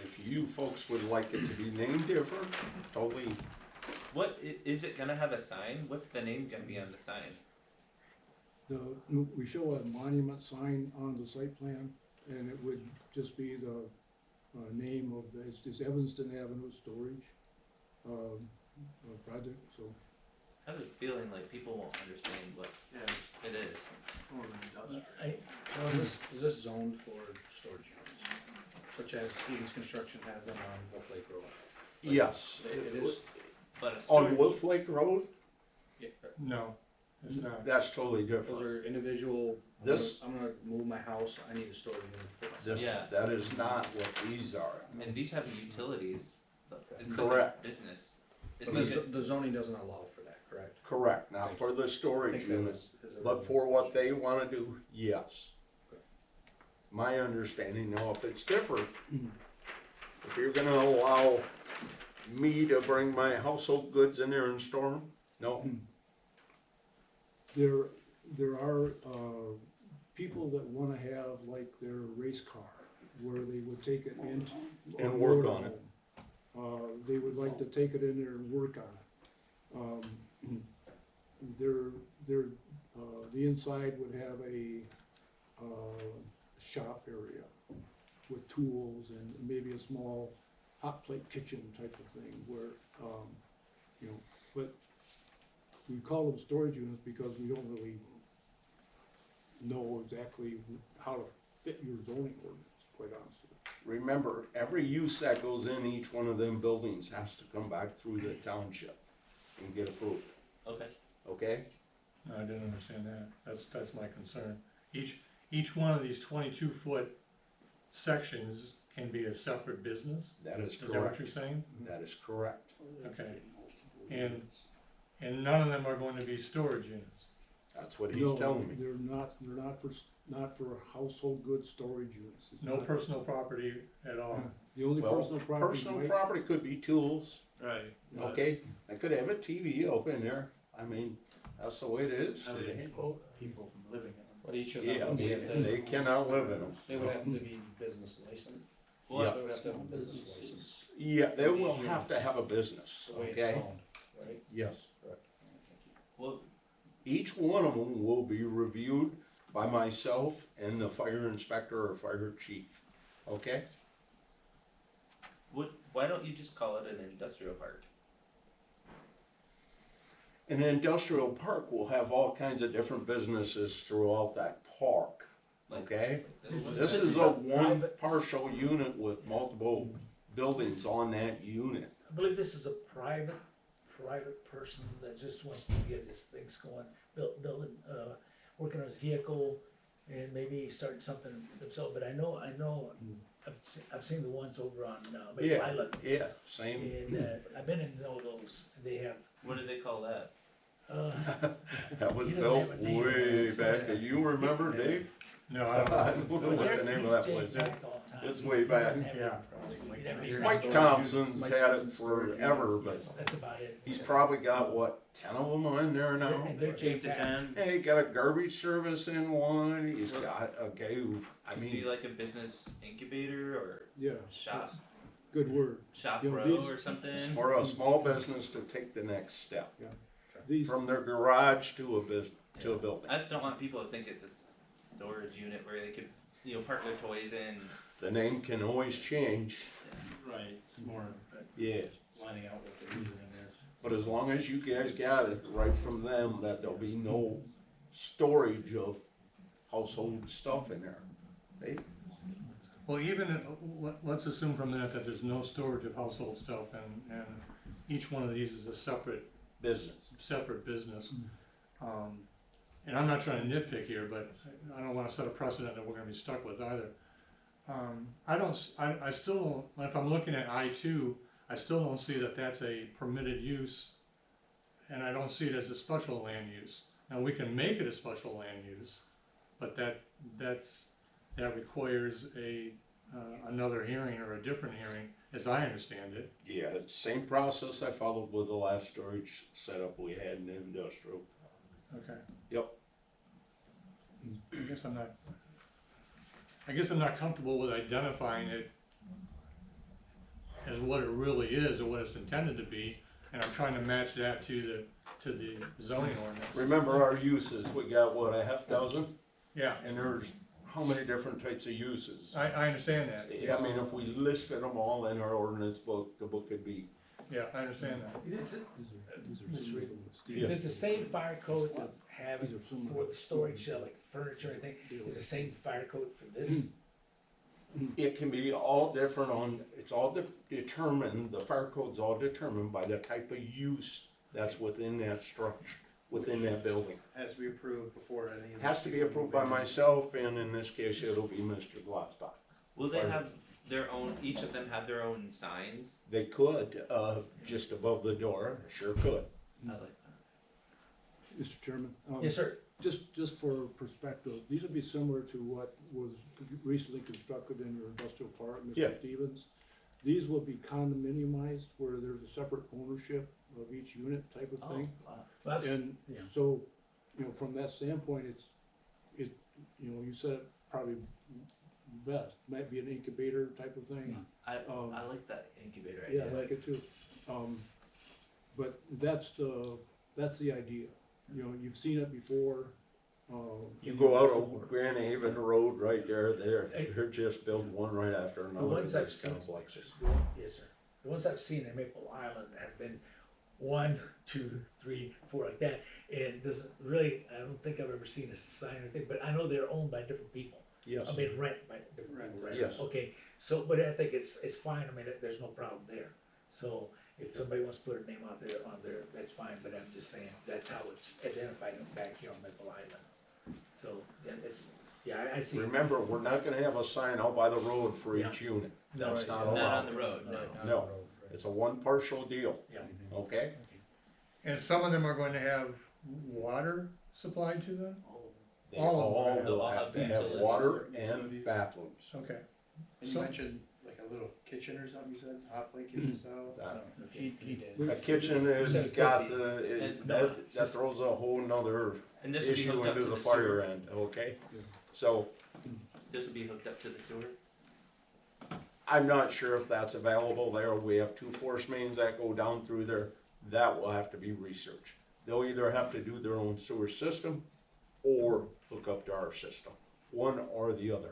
If you folks would like it to be named different, totally, Is it gonna have a sign? What's the name gonna be on the sign? We show a monument sign on the site plan, and it would just be the name of it's just Evanston Avenue Storage project, so. I have a feeling like people won't understand what it is. Is this zoned for storage units, such as Stevens Construction has them on Wolf Lake Road? yes. It is, But a On storage, Wolf Lake Road? No. It's not. That's totally Those different. are individual, This- I'm gonna move my house, I need a storage unit for myself. This, Yeah. that is not what these are. And these have utilities. It's Correct. like a business. It's But like a, the zoning doesn't allow for that, correct? Correct, not for the I storage think that unit, was his but original for what question. they wanna do, yes. My understanding, now if it's different, if you're gonna allow me to bring my household goods in there and store them, no. There are, people that wanna have like their race car, where they would take it in. And work on it. They would like to take it in there and work on it. The inside would have a, shop area with tools and maybe a small hot plate kitchen type of thing where, you know, but we call them storage units because we don't really know exactly how to fit your zoning ordinance, quite honestly. Remember, every use that goes in each one of them buildings has to come back through the township and get approved, okay. okay? No, I didn't understand that. That's my concern. Each one of these 22-foot sections can be a separate business? That is Is that what correct. you're saying? That is correct. Okay. And none of them are going to be storage units? That's what he's No, telling me. they're not for household goods storage units. It's No not- personal property at all? The only Well, personal property personal might, property could be tools, Right. okay? I could have a TV up in there. I mean, that's the way it is today. People from living in them. But each of Yeah, them, they cannot live in them. they would have to be business licensed. Yeah. They would have to have a business license, Yeah, they will have to have a business, the way it's okay? zoned, right? Yes. Well, Each one of them will be reviewed by myself and the fire inspector or fire chief, okay? why don't you just call it an industrial park? An industrial park will have all kinds of different businesses throughout that park, okay? This is a one partial unit with multiple buildings on that unit. I believe this is a private person that just wants to get his things going, building, working on his vehicle, and maybe starting something himself, but I know, I've seen the ones over on, maybe Yeah, Island. yeah, same. And, I've been in all those, they have, What do they call that? That was You don't built have a name. way back. Do you remember, Dave? No, I I don't. don't know what the name of that place is. It's way back. Mike Thompson's had it forever, but That's about it. he's probably got, what, 10 of them on there now? And they're 8 to 10? Hey, he got a garbage service in one, he's got a guy who, I Could be mean, like a business incubator or yeah, shop good word. You know, row these- or something. it's for a small business to take the next step, These, from their garage to a business, to a building. I just don't want people to think it's a storage unit where they could, park their toys in. The name can always change, Right, it's more yeah, lining out what they're using in there. but as long as you guys got it right from them, that there'll be no storage of household stuff in there. Well, even, let's assume from that there's no storage of household stuff and each one of these is a separate Business. business. And I'm not trying to nitpick here, but I don't wanna set a precedent that we're gonna be stuck with either. I still don't, if I'm looking at I-2, I still don't see that that's a permitted use, and I don't see it as a special land use. Now, we can make it a special land use, but that requires another hearing or a different hearing, as I understand it. Yeah, it's the same process I followed with the last storage setup we had in industrial. Okay. Yep. I guess I'm not comfortable with identifying it as what it really is or what it's intended to be, and I'm trying to match that to the zoning ordinance. Remember our uses, we got what, a half dozen? Yeah, And there's how many different types of uses? I understand that. I mean, if we listed them all in our ordinance book, the book could be, Yeah, I understand that. It's the same fire code to have it for the storage, like furniture and everything, it's the same fire code for this. it can be all different on, it's all determined, the fire code's all determined by the type of use that's within that structure. within that building. Has to be approved before any of the. Has to be approved by myself, and in this case, it'll be Mr. Glostock. Will they Pardon? have their own, each of them have their own signs? They could, just above the door, sure could. I like that. Mr. Chairman? Yes, sir. Just for perspective, these would be similar to what was recently constructed in your industrial park, Yeah. Mr. Stevens. These will be condominiumized where there's a separate ownership of each unit type of Oh, thing. wow. Well, that's, And yeah. so, you know, from that standpoint, you know, you said it probably best, might be an incubator type of thing. I like that incubator Yeah, idea. I like it too. But that's the idea. You know, you've seen it before. You go out on Grand Haven Road right there, they're just building one right after The another. ones I've It seen, sounds like it. yes, sir. The ones I've seen in Maple Island have been 1, 2, 3, 4 like that. And doesn't really, I don't think I've ever seen a sign or anything, but I know they're owned by different people. Yes. I mean, rent by different people, right? Yes. Okay, so, but I think it's fine, I mean, there's no problem there. So if somebody wants to put a name out there, on there, that's fine, but I'm just saying, that's how it's identified back here on Maple Island. So, yeah, I see. Remember, we're not gonna have a sign out by the road for each unit. No, That's not Not on allowed. the road, no. No, it's a one partial deal, Yeah. okay? And some of them are going to have water supplied to them? They All of all them. will All have have to have utilities. water and Utilities. bathrooms. Okay. And you So- mentioned like a little kitchen or something, you said, hot plate kitchen style? He did. A kitchen has Said got could be. the, And- that throws a whole nother And this would be issue hooked up into to the the fire sewer. end, okay? So, This would be hooked up to the sewer? I'm not sure if that's available there, we have 2 force mains that go down through there, that will have to be researched. They'll either have to do their own sewer system, or hook up to our system, one or the other.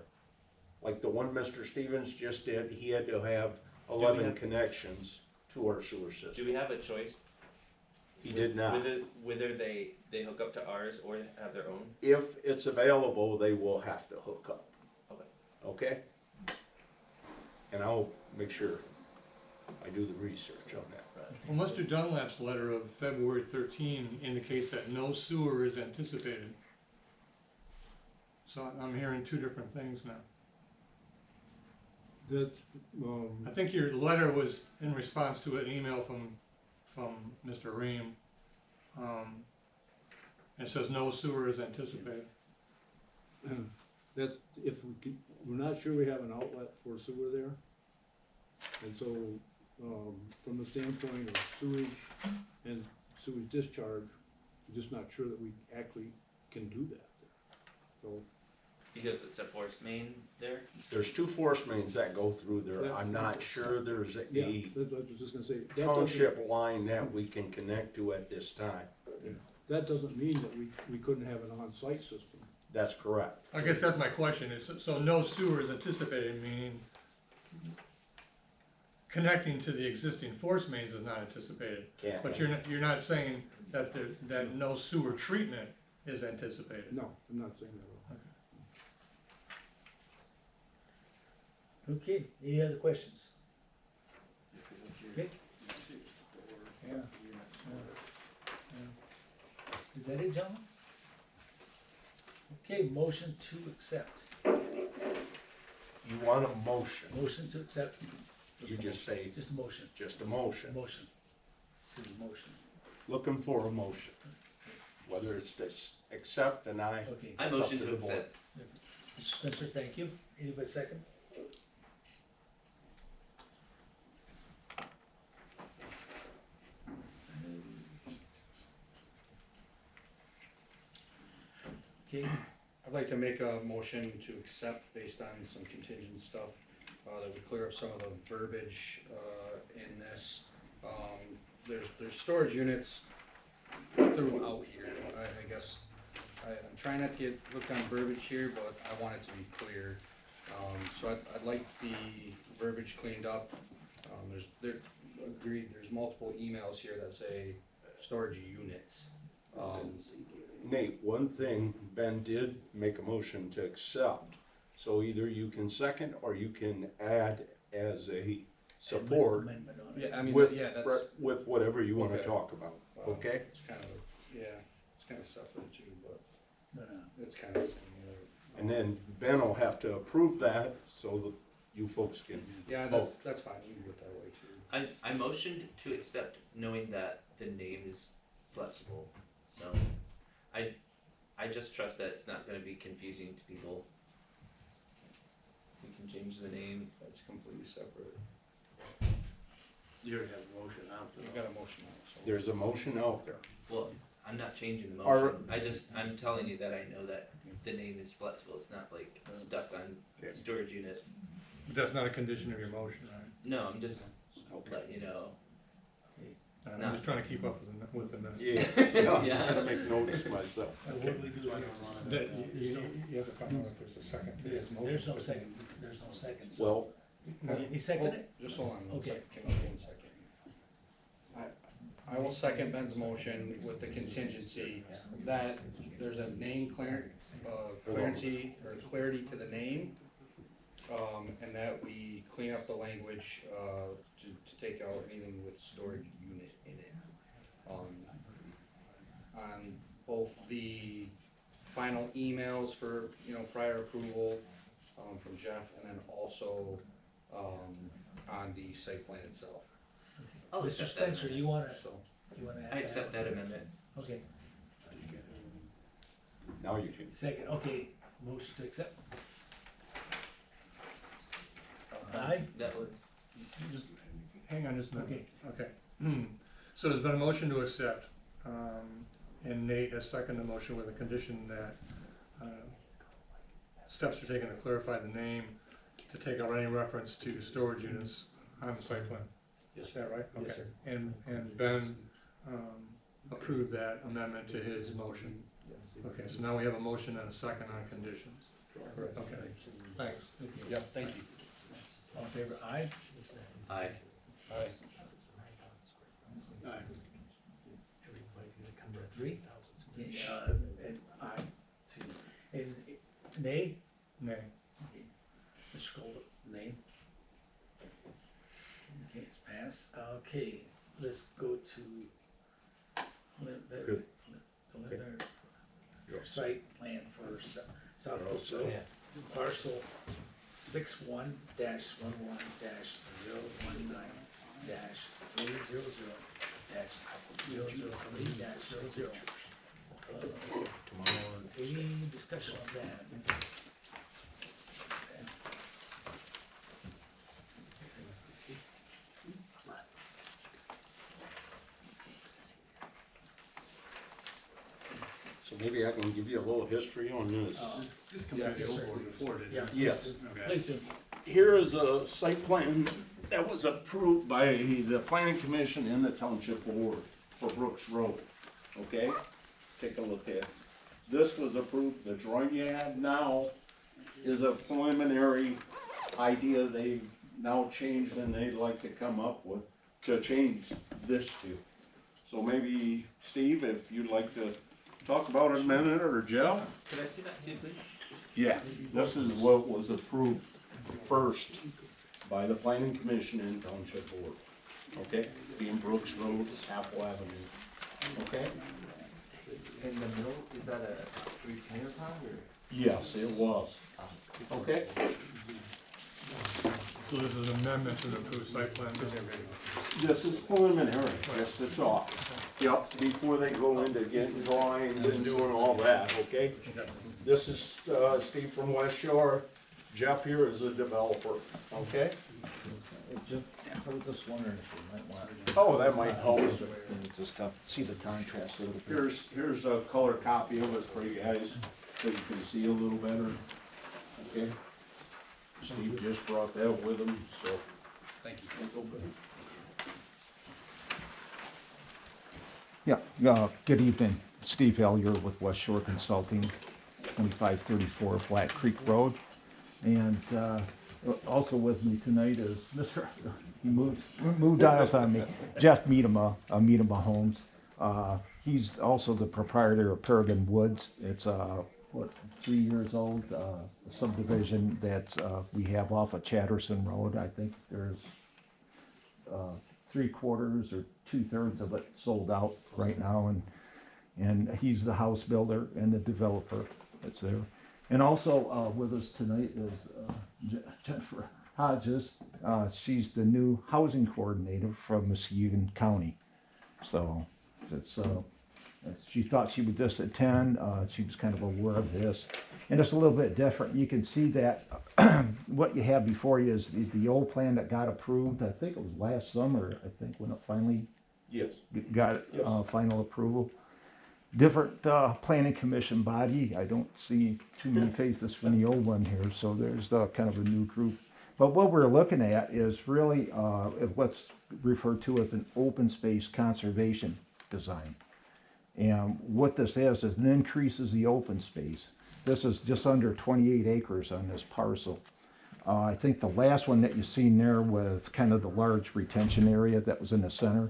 Like the one Mr. Stevens just did, he had to have 11 have- connections to our sewer Do system. we have a choice? He did not. Whether they hook up to ours or have their own? If it's available, they will have to hook up. Okay. Okay? And I'll make sure I do the research on that. Well, Mr. Dunlap's letter of February 13 indicates that no sewer is anticipated. So I'm hearing 2 different things now. That's, I think your letter was in response to an email from Mr. Ream. It says no sewer is anticipated. that's, if we could, we're not sure we have an outlet for sewer there. And so, from the standpoint of sewage and sewage discharge, we're just not sure that we actually can do that there. So, Because it's a force main there? There's 2 force mains that go through there. I'm not sure there's yeah, a that's what I was just gonna say. That doesn't- township line that we can connect to at this time. That doesn't mean that we couldn't have an on-site system. That's correct. I guess that's my question, is, so no sewer is anticipated, meaning connecting to the existing force mains is not anticipated. Can't. But you're not saying that that no sewer treatment is anticipated? No, I'm not saying that. Okay, any other questions? Okay. Yeah. Is that it, gentlemen? Okay, motion to accept. You want a motion, Motion to accept. you just say, Just a motion. just a motion. Motion. Excuse me, motion. Looking for a motion. Whether it's to accept, deny. Okay. I It's up motion to to the board. accept. Mr. Spencer, thank you. Anybody second? Okay, I'd like to make a motion to accept based on some contingent stuff, that would clear up some of the verbiage, in this. There's storage units throughout here, I guess, I'm trying not to get hooked on verbiage here, but I want it to be clear. So I'd like the verbiage cleaned up. There's multiple emails here that say storage units. Nate, one thing, Ben did make a motion to accept, so either you can second or you can add as a support amendment on it. Yeah, I mean, with, yeah, that's, with whatever you wanna Okay. talk about, well, okay? it's kind of, yeah. kinda separate too, but No, no. it's kinda similar. And then Ben will have to approve that so that you folks can, Yeah, Oh. that's fine, you can do it that way too. I motioned to accept knowing that the name is flexible, so I just trust that it's not gonna be confusing to people. We can change the name. That's completely separate. You already have a motion out You've got a motion on it, so. there's a motion out there. Well, I'm not changing the Or- motion, I'm telling you that I know that the name is flexible, it's not like stuck on Okay. storage units. But that's not a condition of your motion, right? No, I'm just letting you know. It's I'm not. just trying to keep up with the minutes. Yeah, I'm Yeah. trying to make notice myself. So what do we do? That you have to find out if there's a second to his motion. There's no second, there's no second. Well, He seconded it? Just hold on one Okay. second, give me 1 second. I will second Ben's motion with the contingency that there's a name clearancy or clarity to the name. And that we clean up the language, to take out anything with storage unit in it. On both the final emails for, prior approval, from Jeff, and then also, on the site plan itself, I'll Mr. accept that. Spencer, you wanna so. add I accept that amendment. Okay, now you can. second, okay, motion to accept. Aye? That was, Just hang on just a minute. Okay. Okay. So there's been a motion to accept, and Nate has seconded the motion with a condition that, steps are taken to clarify the name, to take out any reference to storage units on the site plan. Yes, Is that right? Yes, Okay. sir. And Ben, approved that amendment to his motion. Okay, so now we have a motion and a second on conditions. Correct. Okay, thanks. Yep, thank you. All in favor, aye? aye. Aye. Three? Okay, and aye, two. And nay? Nay. Mr. Gold, nay. Okay, it's passed. Okay, let's go to Good. site plan for South You're all Coast set. Road. Parcel 61-11-019-300-300-000-000-000. Any discussion on that? So maybe I can give you a little history on this. Just compare the old board before, did you? Yeah. Yes. Okay. Please do. Here is a site plan that was approved by the planning commission and the township board for Brooks Road, okay? Take a look at it. This was approved, the drawing you have now is a preliminary idea they've now changed and they'd like to come up with, to change this to. So maybe, Steve, if you'd like to talk about it a minute, or Jeff? Could I see that too, please? Yeah, this is what was approved first by the planning commission and township board, okay? Being Brooks Road, Apple Avenue, okay? In the middle, is that a retainer pond or? Yes, it was, okay? So this is an amendment to the approved site plan. This is preliminary, just to talk. Yep, before they go into getting drawings and doing all that, okay? This is, Steve from West Shore, Jeff here is a developer, okay? I was just wondering if you might want Oh, that might help. just to see the contrast a little bit. Here's a color copy of it for you guys, so you can see a little better, okay? Steve just brought that with him, so. Thank you. Yeah, good evening. Steve Ellier with West Shore Consulting, 2534 Black Creek Road. And also with me tonight is Mr., he moved dials on me, Jeff Meadema, Meadema Homes. He's also the proprietor of Peregrine Woods. It's 3 years old, subdivision that we have off of Chatterson Road. I think there's 3/4 or 2/3 of it sold out right now, and And he's the house builder and the developer that's there. And also with us tonight is Jennifer Hodges. She's the new housing coordinator from Muskegon County. So it's, she thought she would just attend. She was kind of aware of this. And it's a little bit different. You can see that what you have before you is the old plan that got approved. I think it was last summer, I think, when it finally Yes. got final approval. Different planning commission body. I don't see too many faces from the old one here, so there's kind of a new group. But what we're looking at is really what's referred to as an open space conservation design. And what this is it increases the open space. This is just under 28 acres on this parcel. I think the last one that you've seen there with kind of the large retention area that was in the center.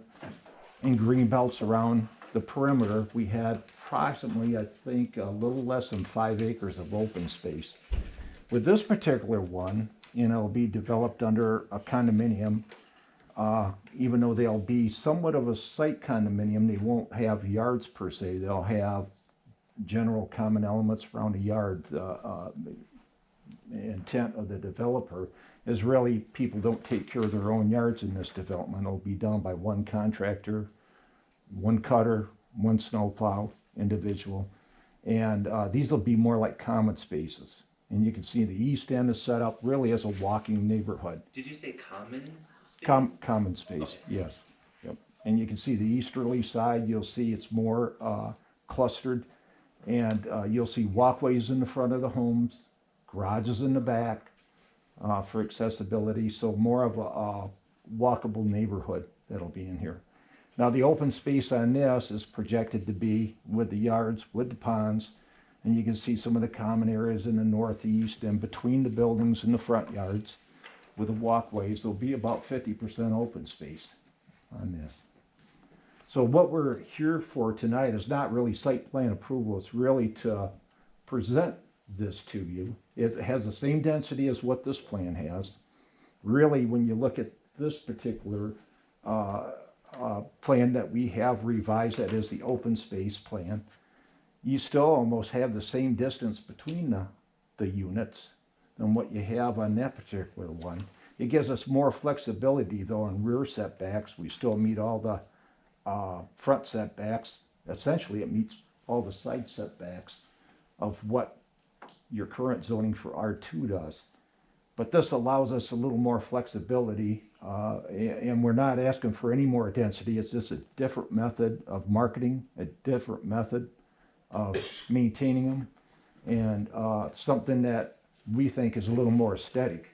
In green belts around the perimeter, we had approximately, I think, a little less than 5 acres of open space. With this particular one, it'll be developed under a condominium. Even though they'll be somewhat of a site condominium, they won't have yards per se. They'll have general common elements around a yard. The intent of the developer is really people don't take care of their own yards in this development. It'll be done by one contractor, one cutter, one snowplow individual. And these will be more like common spaces. And you can see the east end is set up really as a walking neighborhood. Did you say common space? Common space, yes. Yep. And you can see the easterly side, you'll see it's more clustered. And you'll see walkways in the front of the homes, garages in the back for accessibility. So more of a walkable neighborhood that'll be in here. Now the open space on this is projected to be with the yards, with the ponds, and you can see some of the common areas in the northeast and between the buildings and the front yards with the walkways. There'll be about 50% open space on this. So what we're here for tonight is not really site plan approval, it's really to present this to you. It has the same density as what this plan has. Really, when you look at this particular plan that we have revised, that is the open space plan, you still almost have the same distance between the units than what you have on that particular one. It gives us more flexibility though on rear setbacks. We still meet all the front setbacks. Essentially, it meets all the side setbacks of what your current zoning for R2 does. But this allows us a little more flexibility, and we're not asking for any more density. It's just a different method of marketing, a different method of maintaining them, and something that we think is a little more aesthetic.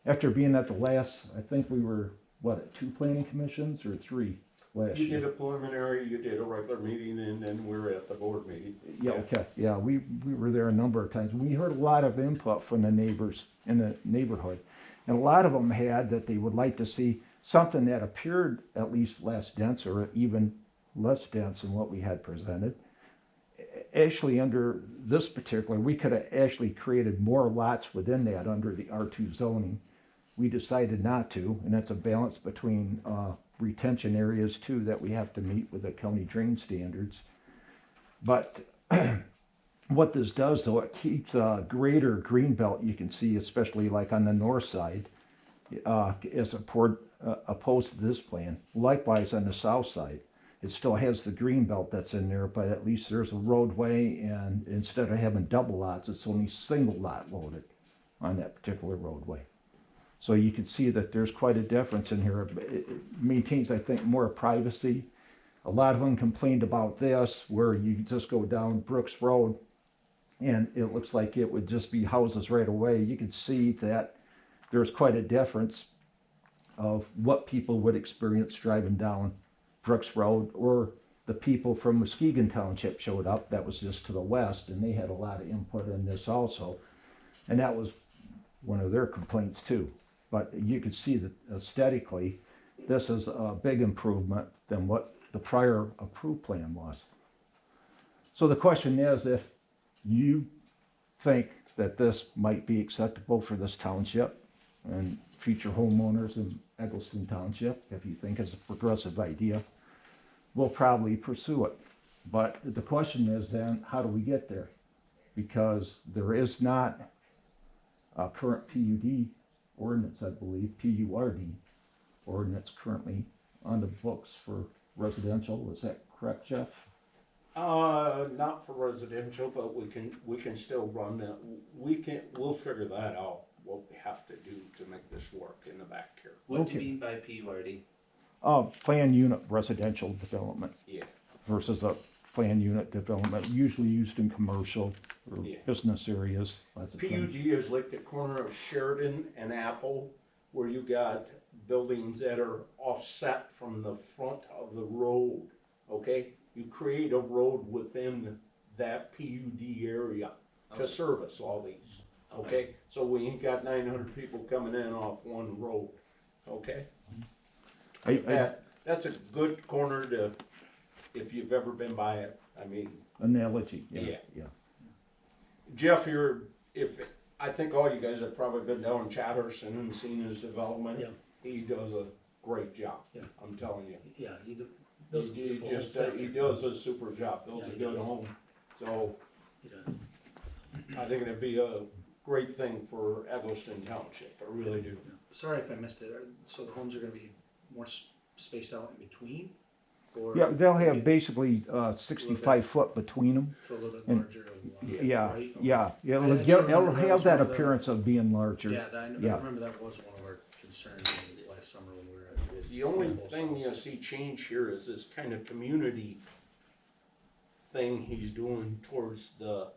After being at the last, I think we were, what, at 2 planning commissions or 3? You did a preliminary, you did a regular meeting, and then we were at the board meeting. Yeah, okay, yeah, we were there a number of times. We heard a lot of input from the neighbors in the neighborhood. And a lot of them had that they would like to see something that appeared at least less dense or even less dense than what we had presented. Actually, under this particular, we could have actually created more lots within that under the R2 zoning. We decided not to, and that's a balance between retention areas too that we have to meet with the county drain standards. But what this does though, it keeps a greater green belt, you can see, especially like on the north side, as opposed to this plan. Likewise on the south side, it still has the green belt that's in there, but at least there's a roadway, and instead of having double lots, it's only single lot loaded on that particular roadway. So you can see that there's quite a difference in here. It maintains, I think, more privacy. A lot of them complained about this, where you just go down Brooks Road and it looks like it would just be houses right away. You can see that there's quite a difference of what people would experience driving down Brooks Road, or the people from Muskegon Township showed up, that was just to the west, and they had a lot of input in this also. And that was one of their complaints too. But you can see that aesthetically, this is a big improvement than what the prior approved plan was. So the question is, if you think that this might be acceptable for this township and future homeowners in Egelston Township, if you think it's a progressive idea, we'll probably pursue it. But the question is then, how do we get there? Because there is not a current PUD ordinance, I believe, PURD ordinance currently on the books for residential. Is that correct, Jeff? Not for residential, but we can still run that. We'll figure that out, what we have to do to make this work in the back here. What do you Okay. mean by PURD? Planned unit residential development Yeah, versus a planned unit development, usually used in commercial or Yeah. business areas. Lots of PUD times. is like the corner of Sheridan and Apple, where you got buildings that are offset from the front of the road, okay? You create a road within that PUD area to Okay. service all these, okay? So we ain't got 900 people coming in off one road, okay? That's a good corner to, if you've ever been by it, I mean, Analogy, Yeah. yeah, yeah. Jeff, I think all you guys have probably been down in Chatterson and seen his development. Yeah. He does a great job, Yeah. I'm telling you. Yeah, he He does. does a super job, builds a Yeah, he good does. home. So He does. I think it'd be a great thing for Egelston Township, I really do. Sorry if I missed it, so the homes are gonna be more spaced out in between? Or Yeah, they'll have basically 65 foot between them. So a little bit and- larger, Yeah, right? yeah, I do remember it'll that have was that one of the- appearance of being larger. Yeah, I Yeah. remember that was one of our concerns last summer when we were at the. The only thing you see change here is this kind of community thing he's doing towards the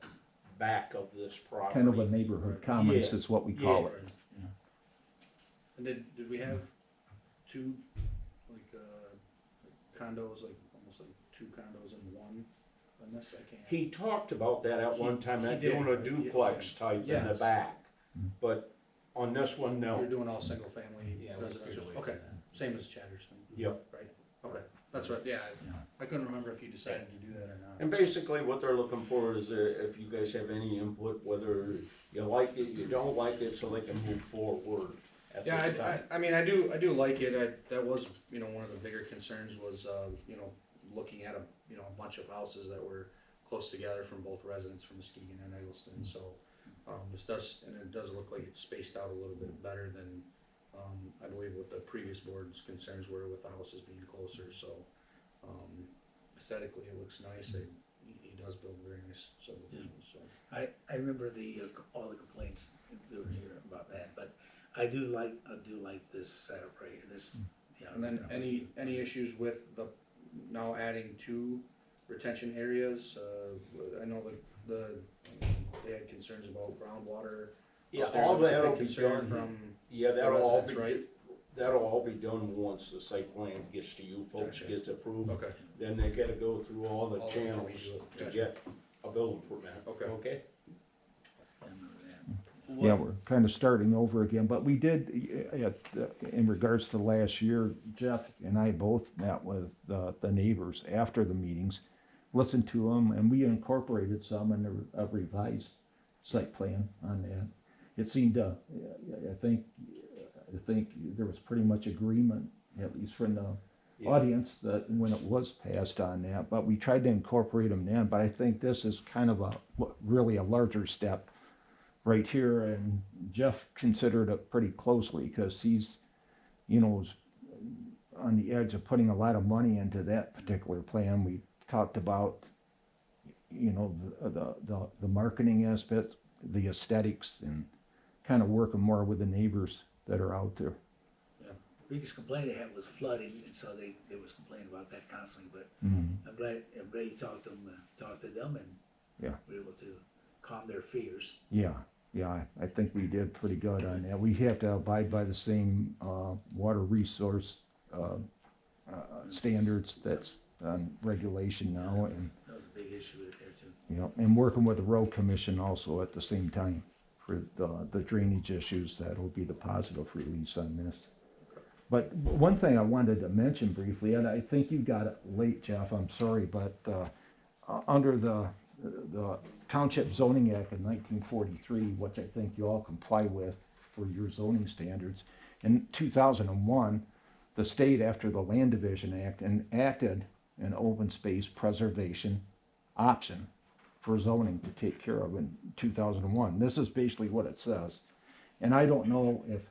back of this property. Kind of a neighborhood commons Yeah, is what we call yeah. it. And did we have two, like, condos, like, almost like two condos in one on this? I can't. He talked about that at one time, he that did, doing a right? duplex type in the Yes. back. But on this one, You're no. doing all single family Yeah, let's residential, get away from okay, same as Chatterton, Yep. right? Okay, that's right, yeah, I couldn't remember if you decided to do that or not. And basically what they're looking for is if you guys have any input, whether you like it, you don't like it, so they can move forward at Yeah, this time. I mean, I do like it, that was, one of the bigger concerns was, looking at a bunch of houses that were close together from both residents from Muskegon and Eggleston, so, it does look like it's spaced out a little bit better than, I believe what the previous board's concerns were with the houses being closer, so, aesthetically, it looks nice, he does build very nice subdivisions, so. I remember all the complaints that were here about that, but I do like this setup right here, this, yeah. And then any issues with now adding two retention areas? I know they had concerns about groundwater. Yeah, out there. all That was a that'll big be concern done, From that'll all be done once the site plan gets to you folks, Gotcha. gets approved. okay, Then they gotta go through all the All the channels procedure. to Gotcha. get a building permit, Okay. okay? I remember that. Yeah, we're kind of starting over again, but we did, in regards to last year, Jeff and I both met with the neighbors after the meetings, listened to them, and we incorporated some in a revised site plan on that. It seemed, I think there was pretty much agreement, at least from the Yeah. audience, that when it was passed on that, but we tried to incorporate them then, but I think this is kind of really a larger step right here, and Jeff considered it pretty closely, because he's, was on the edge of putting a lot of money into that particular plan. We talked about, the marketing aspects, the aesthetics, and kind of working more with the neighbors that are out there. Biggest complaint they had was flooding, and so they was complaining about that constantly, but Mhm. I'm glad you talked to them and Yeah. were able to calm their fears. Yeah, I think we did pretty good on that. We have to abide by the same water resource standards that's on regulation now, and, That was a big issue there too. and working with the road commission also at the same time for the drainage issues. That'll be the positive release on this. But one thing I wanted to mention briefly, and I think you got it late, Jeff, I'm sorry, but under the Township Zoning Act of 1943, which I think you all comply with for your zoning standards, in 2001, the state, after the Land Division Act, enacted an open space preservation option for zoning to take care of in 2001. This is basically what it says. And I don't know if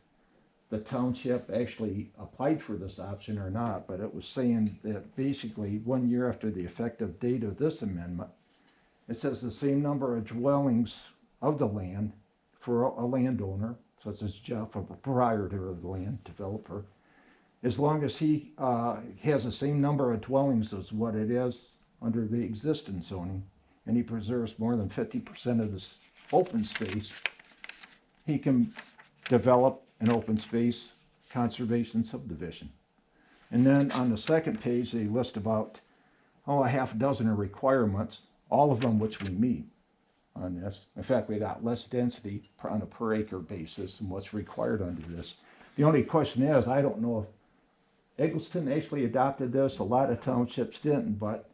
the township actually applied for this option or not, but it was saying that basically 1 year after the effective date of this amendment, it says the same number of dwellings of the land for a landowner, such as Jeff, a proprietor of the land, developer, as long as he has the same number of dwellings as what it is under the existing zoning, and he preserves more than 50% of this open space, he can develop an open space conservation subdivision. And then on the second page, they list about, a half dozen of requirements, all of them which we meet on this. In fact, we got less density on a per acre basis than what's required under this. The only question is, I don't know if Egelston actually adopted this, a lot of townships didn't, but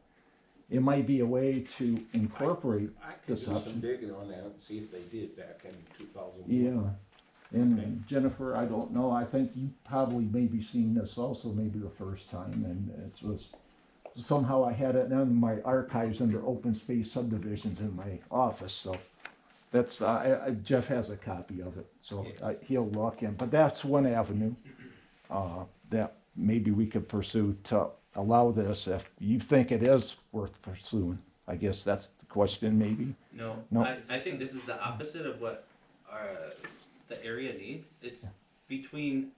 it might be a way to incorporate I could this do some option. digging on that and see if they did back in 2001. Yeah, and Jennifer, I don't know, I think you probably maybe seen this also maybe the first time, and it was, somehow I had it in my archives under open space subdivisions in my office, so that's, Jeff has a copy of it, so he'll look in, but that's one avenue that maybe we could pursue to allow this if you think it is worth pursuing. I guess that's the question, maybe. No, No. I think this is the opposite of what the area needs. It's between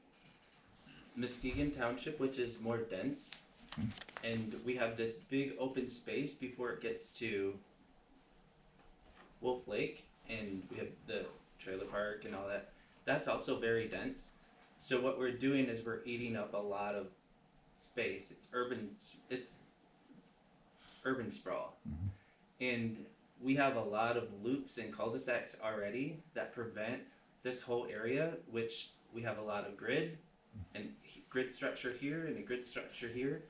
Muskegon Township, which is more dense, and we have this big open space before it gets to Wolf Lake, and we have the trailer park and all that. That's also very dense. So what we're doing is we're eating up a lot of space. It's urban sprawl. And we have a lot of loops and cul-de-sacs already that prevent this whole area, which we have a lot of grid and grid structure here and a grid structure here,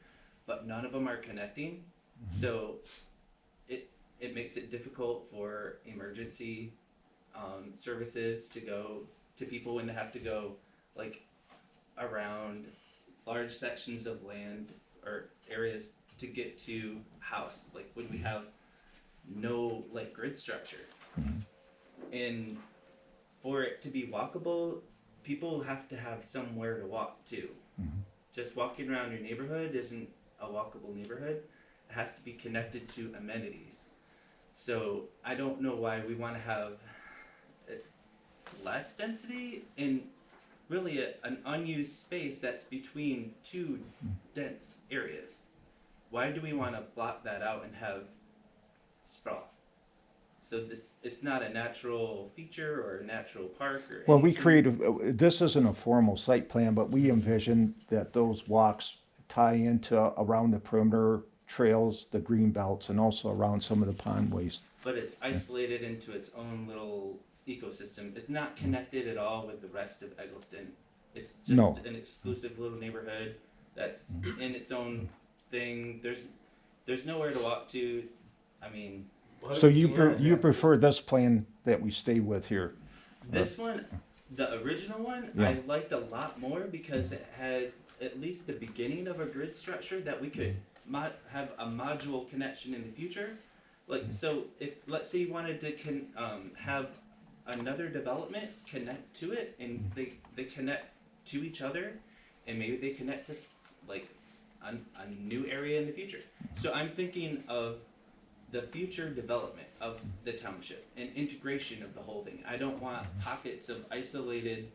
but none of them are connecting. So it makes it difficult for emergency services to go to people when they have to go like around large sections of land or areas to get to house, like when we have no like grid structure. And for it to be walkable, people have to have somewhere to walk to. Just walking around your neighborhood isn't a walkable neighborhood. It has to be connected to amenities. So I don't know why we want to have less density in really an unused space that's between two dense areas. Why do we want to block that out and have sprawl? So it's not a natural feature or a natural park or Well, we anything. created, this isn't a formal site plan, but we envision that those walks tie into around the perimeter trails, the green belts, and also around some of the pondways. But it's isolated into its own little ecosystem. It's not connected at all with the rest of Eggleston. It's just No. an exclusive little neighborhood that's in its own thing. There's nowhere to walk to. I mean, So you prefer this plan that we stay with here? this one, the original one, Yeah. I liked a lot more because it had at least the beginning of a grid structure that we could have a module connection in the future. Like, so if, let's say you wanted to have another development connect to it, and they connect to each other, and maybe they connect to like a new area in the future. So I'm thinking of the future development of the township and integration of the whole thing. I don't want pockets of isolated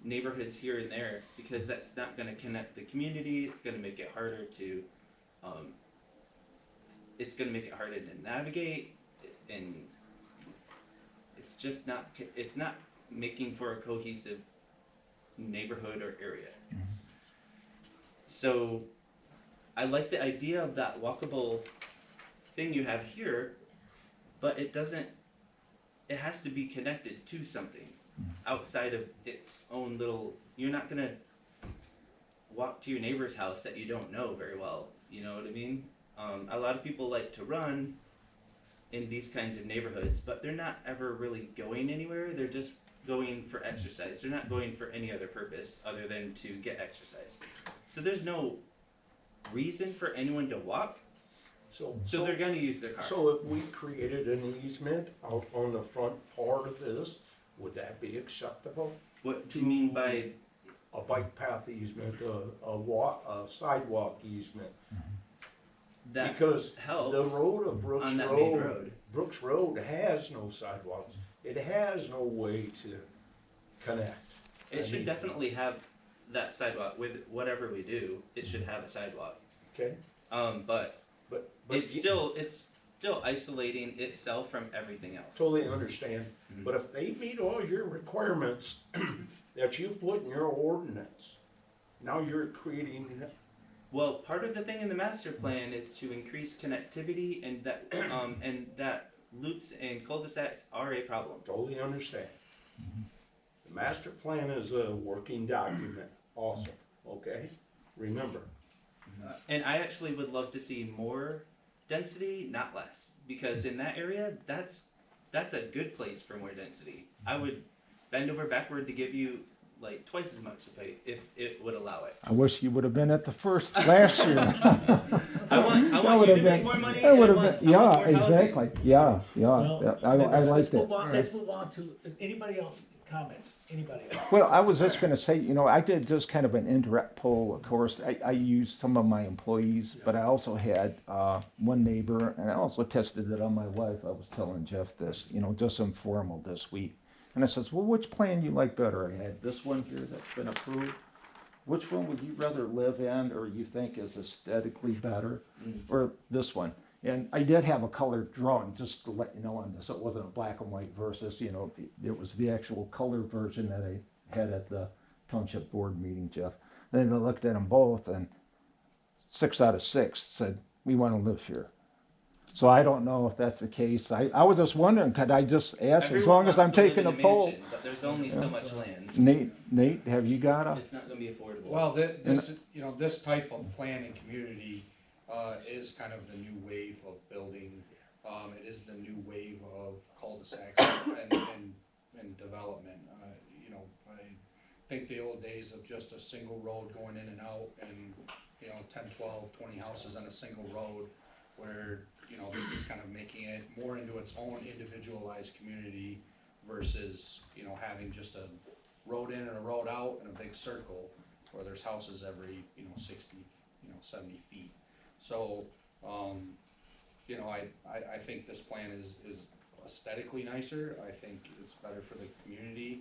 neighborhoods here and there, because that's not going to connect the community. It's going to make it harder to navigate, and it's just not, it's not making for a cohesive neighborhood or area. So I like the idea of that walkable thing you have here, but it has to be connected to something outside of its own little, you're not gonna walk to your neighbor's house that you don't know very well, you know what I mean? A lot of people like to run in these kinds of neighborhoods, but they're not ever really going anywhere. They're just going for exercise. They're not going for any other purpose other than to get exercise. So there's no reason for anyone to walk, So, so they're gonna use their car. so if we created an easement out on the front part of this, would that be acceptable? What do you mean by, A bike path easement, a sidewalk easement? that Because helps the road of Brooks on that main Road, road? Brooks Road has no sidewalks. It has no way to connect. It I should mean- definitely have that sidewalk with whatever we do. It should have a sidewalk. Okay, But but it's still isolating itself from everything else. totally understand, Mhm. but if they meet all your requirements that you put in your ordinance, now you're creating, Well, part of the thing in the master plan is to increase connectivity, and that and that loops and cul-de-sacs are a problem. totally understand. The master plan is a working document also, okay? Remember, And I actually would love to see more density, not less, because in that area, that's a good place for more density. I would bend over backward to give you like twice as much if it would allow it. I wish you would have been at the last year. I want That you would to have make been, more money. that and would I have want been, yeah, more housing. exactly, yeah, Well, I let's liked it. move on, let's move on to, anybody else, comments, anybody else? Well, I was just gonna say, I did just kind of an indirect poll, of course, I used some of my employees, but I also had, one neighbor, and I also tested it on my wife, I was telling Jeff this, just informal this week. And I says, well, which plan you like better? I had this one here that's been approved. Which one would you rather live in, or you think is aesthetically better, or this one? And I did have a colored drawing, just to let you know on this, it wasn't a black and white versus, it was the actual color version that I had at the Township Board meeting, Jeff. Then I looked at them both, and 6 out of 6 said, we want to live here. So I don't know if that's the case. I was just wondering, could I just ask, as Everyone long as wants I'm to live taking in a poll? mansion, but there's only so much land. Nate, have you got a? It's not gonna be affordable. Well, this type of plan and community, is kind of the new wave of building. It is the new wave of cul-de-sacs and development. I think the old days of just a single road going in and out and, 10, 12, 20 houses on a single road, where, this is kind of making it more into its own individualized community versus, having just a road in and a road out in a big circle where there's houses every, 60, 70 feet. So, I think this plan is aesthetically nicer. I think it's better for the community.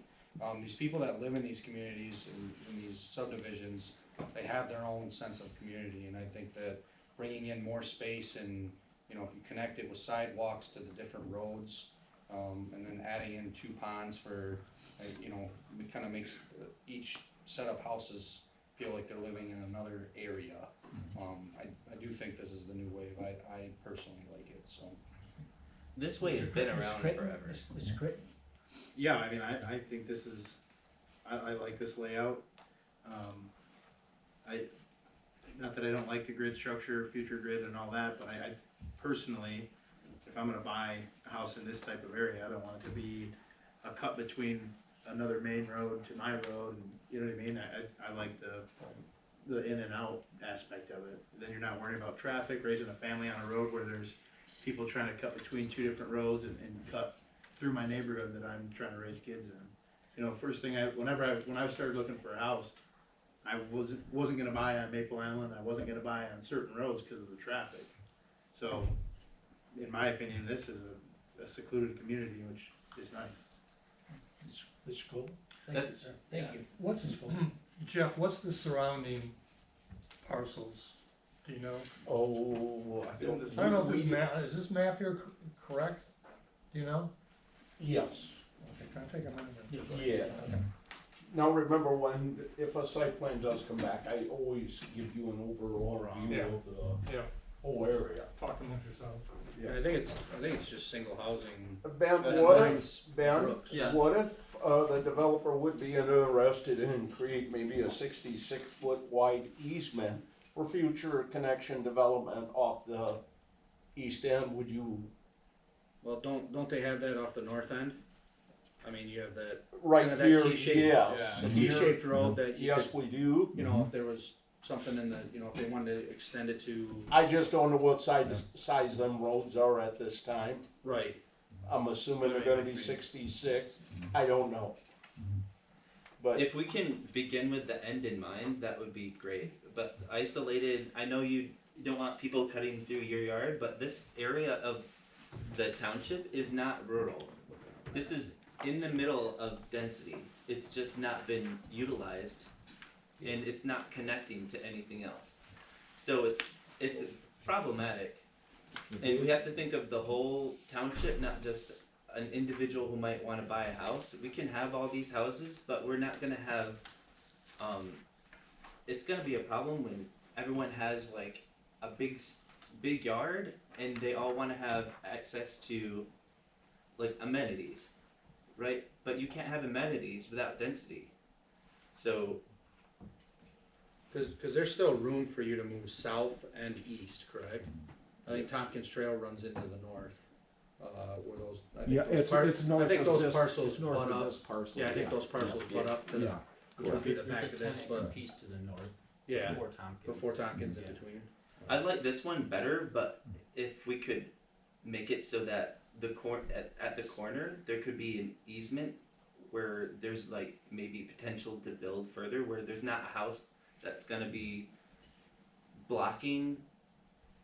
These people that live in these communities, in these subdivisions, they have their own sense of community, and I think that bringing in more space and, if you connect it with sidewalks to the different roads, and then adding in 2 ponds for, it kind of makes each set of houses feel like they're living in another area. I do think this is the new wave. I personally like it, so. This way has been around forever. Mr. Creighton? Yeah, I mean, I think this is, I like this layout. Not that I don't like the grid structure, future grid and all that, but I personally, if I'm gonna buy a house in this type of area, I don't want it to be a cut between another main road to my road, and you know what I mean? I like the in and out aspect of it. Then you're not worrying about traffic, raising a family on a road where there's people trying to cut between 2 different roads and cut through my neighborhood that I'm trying to raise kids in. First thing when I started looking for a house, I wasn't gonna buy on Maple Island, I wasn't gonna buy on certain roads because of the traffic. So, in my opinion, this is a secluded community, which is nice. Mr. Cole? Thank you, sir. Thank you. What's, Jeff, what's the surrounding parcels? Do you know? oh, I don't know is this map here correct? Do you know? yes. Okay, can I take a minute? Yeah. Now remember, if a site plan does come back, I always give you an overall view Yeah. of the Yeah, whole area. talk amongst yourselves. Yeah, I think it's just single housing. Ben, That what lines if, Ben, Brooks. Yeah. what if, the developer would be interested in create maybe a 66-foot wide easement for future connection development off the east end? Would you, Well, don't they have that off the north end? I mean, you have that, right Kinda that here, T-shape, yes. the Here, T-shaped road that you yes, could, we do. if there was something in the, you know, if they wanted to extend it to, I just don't know what size them roads are at this time. right, I'm assuming they're gonna be 66, I don't know. But If we can begin with the end in mind, that would be great. But isolated, I know you don't want people cutting through your yard, but this area of the township is not rural. This is in the middle of density. It's just not been utilized, and it's not connecting to anything else. So it's problematic. And we have to think of the whole township, not just an individual who might wanna buy a house. We can have all these houses, but we're not gonna have, it's gonna be a problem when everyone has like a big yard and they all wanna have access to like amenities, right? But you can't have amenities without density. So, cause there's still room for you to move south and east, correct? I think Tompkins Trail runs into the north, where those, I think Yeah, those it's north I think of those this- parcels it's north butt of up. this parcel. Yeah, I think those parcels butt up to the, Yeah. which would be the back of this, but, piece to the north, yeah, before Tompkins. before Tompkins in Yeah. between. I like this one better, but if we could make it so that at the corner, there could be an easement where there's like maybe potential to build further, where there's not a house that's gonna be blocking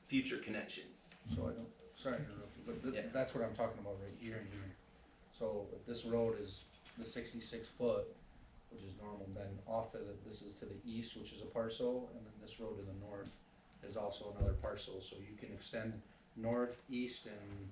future connections. So I don't, sorry to interrupt you, but Yeah. that's what I'm talking about right here and here. So if this road is the 66 foot, which is normal, then off of this is to the east, which is a parcel, and then this road to the north is also another parcel, so you can extend north, east, and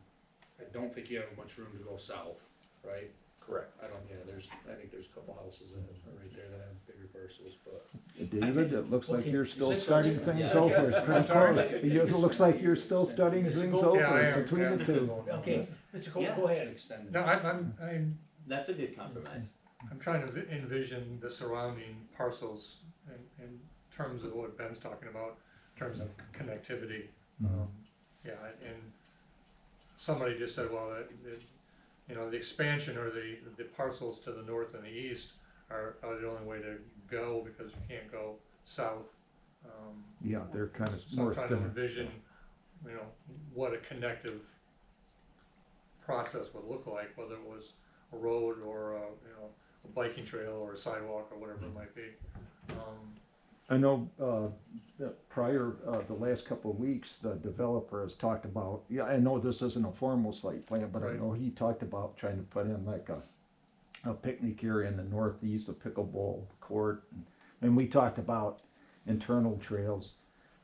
I don't think you have much room to go south, right? correct. I think there's a couple houses that are right there that have bigger parcels, but. David, it looks like Okay. you're still Six studying hundred. things Yeah. over. It's pretty close. It looks like you're still studying Mr. things Gold? Yeah, I over am, between yeah. the two. Okay, Mr. Cole, Yeah. go ahead. Extend No, I'm That's a good compromise. trying to envision the surrounding parcels in terms of what Ben's talking about, in terms of connectivity. Yeah, and somebody just said, well, you know, the expansion or the parcels to the north and the east are the only way to go because you can't go south. Yeah, they're kind of So I'm north trying to than, envision, you know, what a connective process would look like, whether it was a road or you know, a biking trail or a sidewalk or whatever it might be. I know, that prior, the last couple of weeks, the developer has talked about, yeah, I know this isn't a formal site plan, but I Right. know he talked about trying to put in like a picnic area in the northeast, a pickleball court. And we talked about internal trails.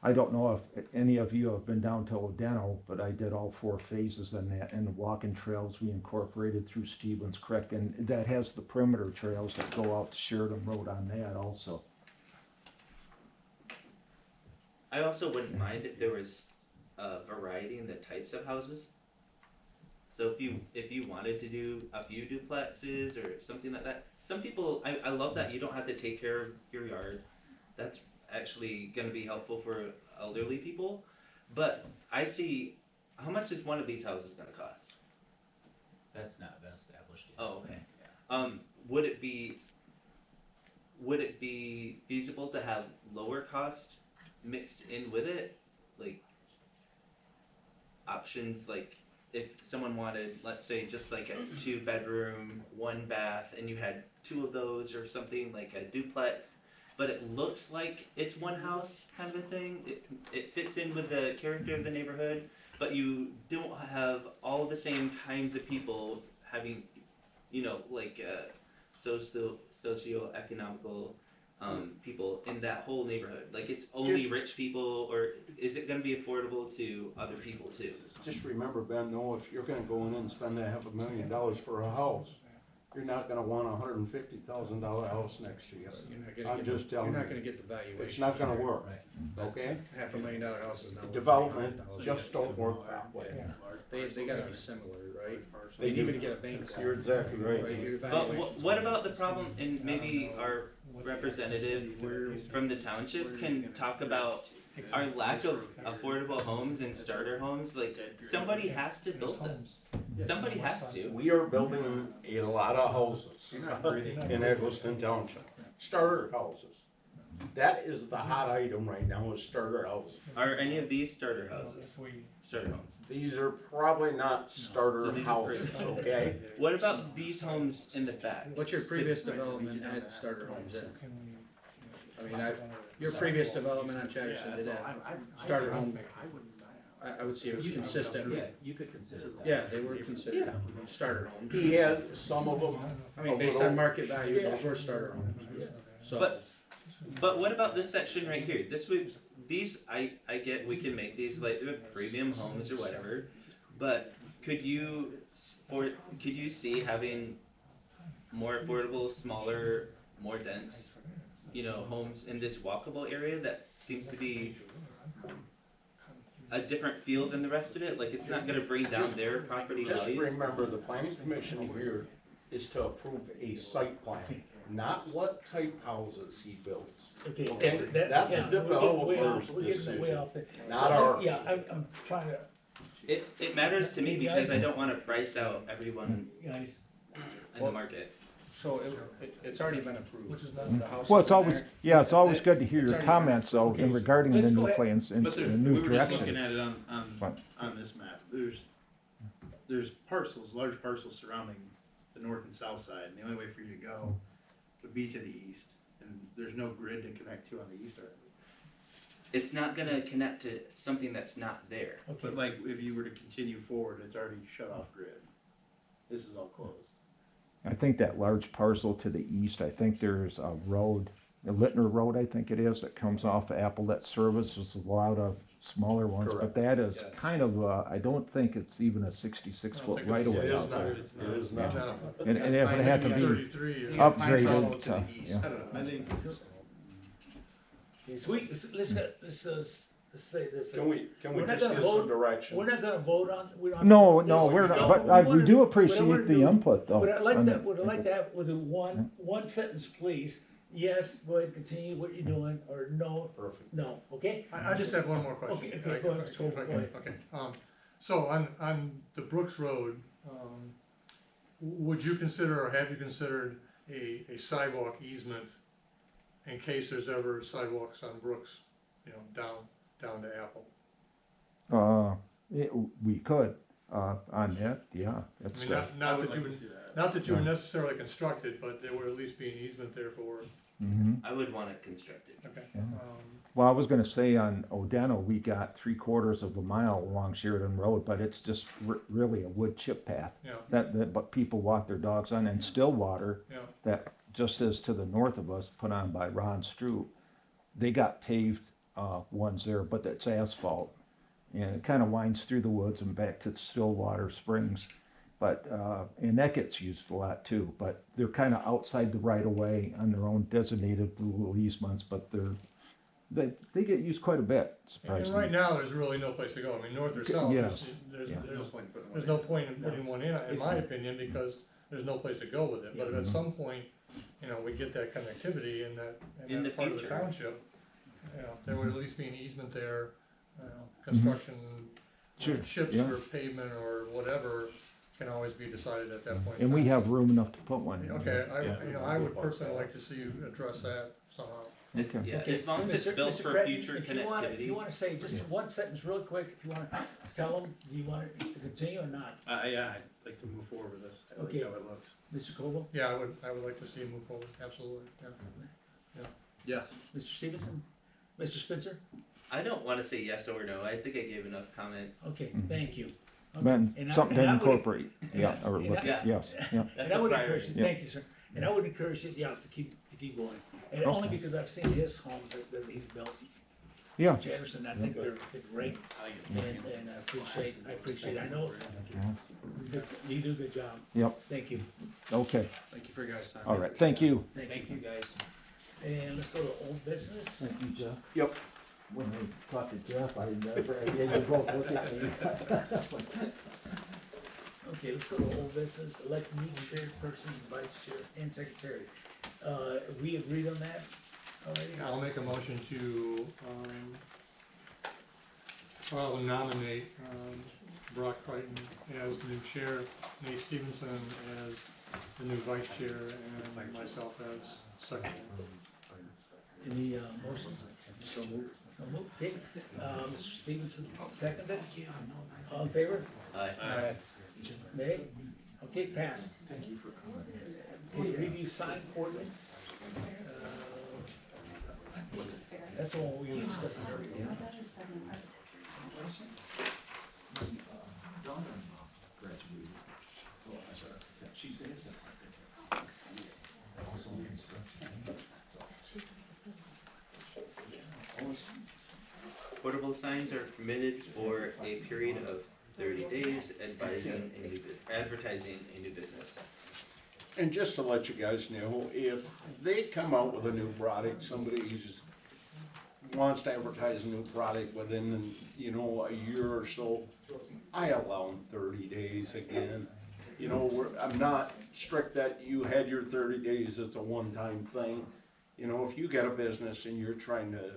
I don't know if any of you have been down to Odeno, but I did all 4 phases in that, and the walking trails we incorporated through Stevens Creek, and that has the perimeter trails that go out to Sheridan Road on that also. I also wouldn't mind if there was a variety in the types of houses. So if you wanted to do a few duplexes or something like that, some people, I love that you don't have to take care of your yard. That's actually gonna be helpful for elderly people. But I see, how much is one of these houses gonna cost? That's not been established yet. Oh, okay. Would it be feasible to have lower cost mixed in with it? Like options, like if someone wanted, let's say, just like a 2-bedroom, 1 bath, and you had 2 of those or something, like a duplex, but it looks like it's one house kind of a thing. It fits in with the character of the neighborhood, but you don't have all the same kinds of people having, you know, like socioeconomical people in that whole neighborhood. Like it's only Just- rich people, or is it gonna be affordable to other people too? Just remember, Ben, no, if you're gonna go in and spend that $500,000 for a house, you're not gonna want a $150,000 house next to you. You're not gonna I'm get just the- telling You're not you. gonna get the valuation. It's not gonna either. work, Right. okay? $500,000 house is not. worth Development $500,000. just don't work that way. They gotta be similar, right? They You do. need to get a bank loan. You're exactly right. Right, your But valuation's what gonna about be- the problem, and maybe our representative from the township can talk about our lack of affordable homes and starter homes? Like, somebody has to build them. Somebody has to. We are building a lot of houses in Egelston Township, starter houses. That is the hot item right now, is starter houses. Are any of these starter houses? Starter homes. These are probably not So starter these are houses, pretty- okay? What about these homes in the back? What's your previous development had starter homes in? I mean, your previous development on Chatterson did have starter home. I would say it was consistent. Yeah, you could consider that. Yeah, they were considered starter homes. He had some of them. I mean, based on market value, those were starter homes. So, But what about this section right here? This would, these, I get, we can make these like premium homes or whatever, but could you see having more affordable, smaller, more dense, homes in this walkable area that seems to be a different feel than the rest of it? Like, it's not gonna bring down their property Just values? remember, the planning commission here is to approve a site plan, not what type houses he builds. Okay, Okay, that's a developer's we're getting way decision, off there. not So, ours. Yeah, I'm trying to, It matters to me You because guys- I don't wanna price out everyone guys, in the market. so it's already been approved. The house Well, is it's in always, there. yeah, it's always good to hear It's your already- comments though, in regarding the Let's go new ahead. plans and But the there, new we were just looking direction. at it Fine. on this map, there's parcels, large parcels surrounding the north and south side, and the only way for you to go would be to the east, and there's no grid to connect to on the east or. It's not gonna connect to something that's not there. okay. But like, if you were to continue forward, it's already shut off grid. This is all closed. I think that large parcel to the east, I think there's a road, a Littner Road, I think it is, that comes off of Apple that services a lot of smaller ones, but Correct. that is Yeah. kind of, I don't think it's even a 66-foot think right of it's- way It is out not, there. It's it is not. No. And it would have to be, 33. You got Pine upgraded Hollow to to- the east. yeah. I don't know, I think. Okay, so let's say this. Can we We're not just gonna give some vote- direction? We're not gonna vote on, we don't. no, this- we're not, No, but we we do wanna- appreciate what I wanna the do- input though. What I'd like on to, it. what I'd like to have, with a one sentence, please, yes, go ahead, continue what you're doing, or no, Perfect. no, okay? I just have one more question. Okay, okay, go ahead, If I go can, ahead. Okay, so on the Brooks Road, would you consider, or have you considered a sidewalk easement in case there's ever sidewalks on Brooks, down to Apple? We could, on that, yeah, I it's, mean, I not would that you like to would, see that. not that you would necessarily construct it, but there would at least be an easement there for, mhm. I would want it constructed. okay. Yeah. Well, I was gonna say on Odeno, we got 3/4 of a mile along Sheridan Road, but it's just really a wood chip path Yeah, that but people walk their dogs on, and Stillwater, yeah, that just is to the north of us, put on by Ron Stroop. They got paved, ones there, but it's asphalt. And it kinda winds through the woods and back to Stillwater Springs. But, and that gets used a lot too, but they're kinda outside the right of way on their own designated little easements, but they get used quite a bit, and surprisingly. right now, there's really no place to go, I mean, north or south, Yes. there's, Yeah. No point putting one there's in. no point in putting one in my opinion, because there's no place to go with it, but if at Mhm. some point, we get that connectivity in In the that part of the future. township, there would at least be an easement there, construction, Sure, chips yeah. or pavement or whatever can always be decided at that point. in And we time. have room enough to put one in. Okay, Yeah. I would personally like to see you address that somehow. Okay. Yeah, Okay, as long as it's Mr. built Mr. for Creighton, future If you connectivity. wanna say just one sentence real quick, if you wanna tell them, do you want it to continue or not? Yeah, I'd like to move forward with this. I like Okay. how it looks. Mr. Coble, Yeah, I would like to see you move forward, absolutely, yeah. Yes. Mr. Stevenson, Mr. Spencer? I don't wanna say yes or no, I think I gave enough comments. Okay, Mhm. thank you. Okay, Then and I- something and to I would- incorporate, yeah, or and look I- at, yes, yeah. And That's I a would encourage priority. you, thank you, sir, and I would encourage you, yes, to keep going. And only Okay. because I've seen his homes that he's built, Yeah, Jefferson, I think they're great, and I appreciate, I know, you do a good job, yep, thank you. okay, Thank you for your guys' time. all right, thank you. Thank you, guys. And let's go to old business. Thank you, Jeff. Yep. When I talked to Jeff, I never, you both look at me. Okay, let's go to old business, elect new chairperson, vice chair, and secretary. We agreed on that already? I'll make a motion to, nominate, Brock Crichton as the new chair, Nate Stevenson as the new vice chair, and myself as secretary. Any, motions? So moved. So moved, okay, Mr. Stevenson, seconded, all in favor? Aye. Nay? Okay, passed. Thank you for coming. Okay, review signed ordinance. That's the one we were discussing earlier. She's innocent. Also in construction. Portable signs are permitted for a period of 30 days, advertising a new business. And just to let you guys know, if they come out with a new product, somebody wants to advertise a new product within, you know, a year or so, I allow them 30 days again. You know, I'm not strict that you had your 30 days, it's a one-time thing. You know, if you got a business and you're trying to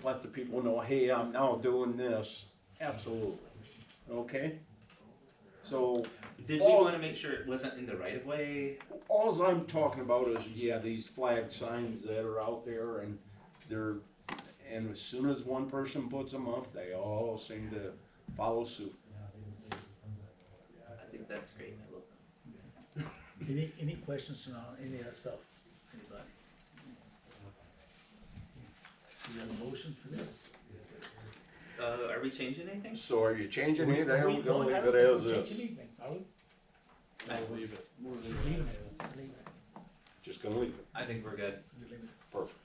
let the people know, hey, I'm now doing this, absolutely, okay? So, Did we want to make sure it wasn't in the right of way? alls I'm talking about is, yeah, these flag signs that are out there and and as soon as one person puts them up, they all seem to follow suit. I think that's great. I love Any questions on any of that stuff? Anybody? You have a motion for this? Are we changing anything? So are you changing anything, or We we don't gonna leave have it to as change is? anything, are we? Leave it. Leave it. Leave it. Just gonna leave it, I think we're good. Leave it. perfect.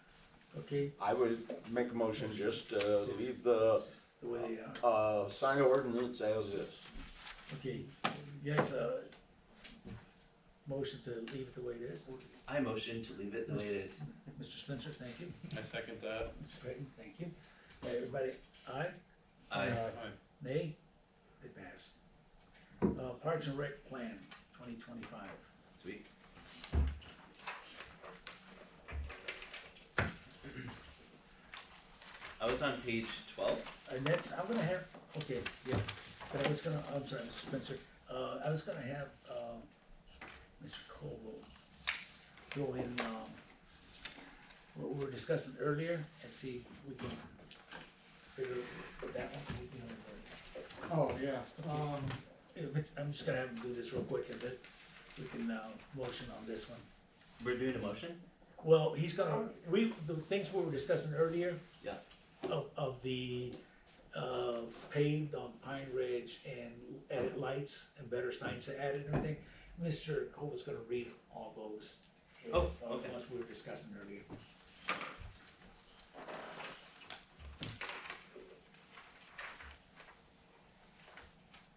Okay, I would make a motion just to leave the, the way they are. sign ordinance as is. Okay, you guys, motion to leave it the way it is. I motion to leave it the way it is. Mr. Spencer, thank you. I second that. Mr. Creighton, thank you. Everybody, aye? Aye. Nay? They passed. Parks and Rec Plan, 2025. Sweet. I was on page 12. And that's, I'm gonna have, okay, yeah, but I was gonna, I'm sorry, Mr. Spencer, I was gonna have, Mr. Colville go in, what we were discussing earlier and see if we can figure that one. Oh, yeah, I'm just gonna have him do this real quick and then we can, motion on this one. We're doing a motion? Well, he's gonna, the things we were discussing earlier. Yeah. Of the, paved on Pine Ridge and added lights and better signs added and everything. Mr. Cole is gonna read all those. Oh, okay. Ones we were discussing earlier.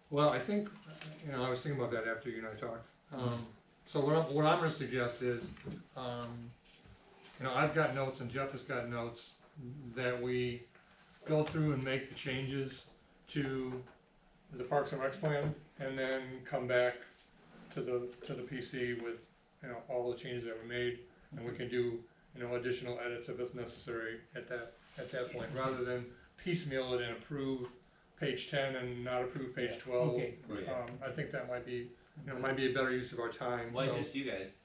well, I think, you know, I was thinking about that after you and I talked. So what I'm gonna suggest is, you know, I've got notes and Jeff has got notes that we go through and make the changes to the Parks and Recs plan and then come back to the PC with, you know, all the changes that we made, and we can do, you know, additional edits if it's necessary at that point, rather than piecemeal it and approve page 10 and not approve page 12. Okay. I think that might be, you know, might be a better use of our time. Why so- just you guys?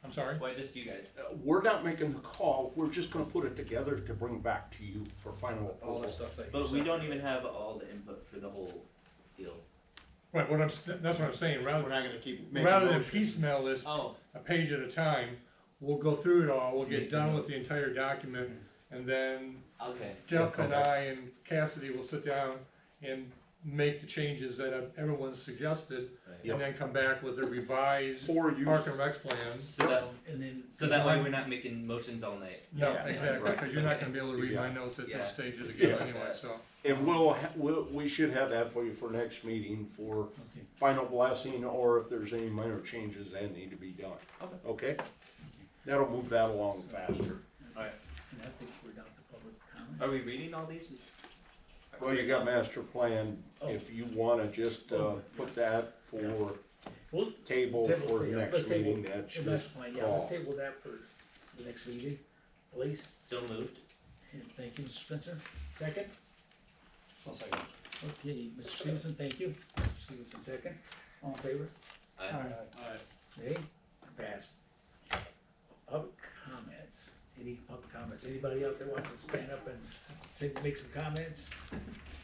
I'm sorry? Why just you guys? We're not making the call, we're just gonna put it together to bring back to you for final All the approval. stuff that you But we said. don't even have all the input for the whole deal. Right, that's what I'm saying, We're not gonna keep making rather than motions. piecemeal this Oh, a page at a time, we'll go through it all, we'll get done with the entire document, and then okay. Jeff and I and Cassidy will sit down and make the changes that everyone's suggested, and then come back with a revised For you, Park and Recs plan. And then. So that way we're not making motions all night. No, Yeah. exactly, Right. because you're not gonna be able to read my Yeah. notes at Yeah. this stage of the game Yeah. anyway, so. and we should have that for you for next meeting for Okay. final blessing, or if there's any minor changes that need to be done. Okay. Okay? That'll move that along faster. And I think we're down to public comment. Are we reading all these? Well, you got master plan, if you wanna just, put that for Well, table for the yeah, next let's table- meeting, that's yeah, your that's fine, yeah, let's call. table that for the next meeting, please. So moved. And thank you, Mr. Spencer. Second? I'll second. Okay, Mr. Stevenson, thank you. Mr. Stevenson, second. All in favor? Aye. Alright. Nay? Passed. Public comments. Any public comments? Anybody out there wants to stand up and make some comments?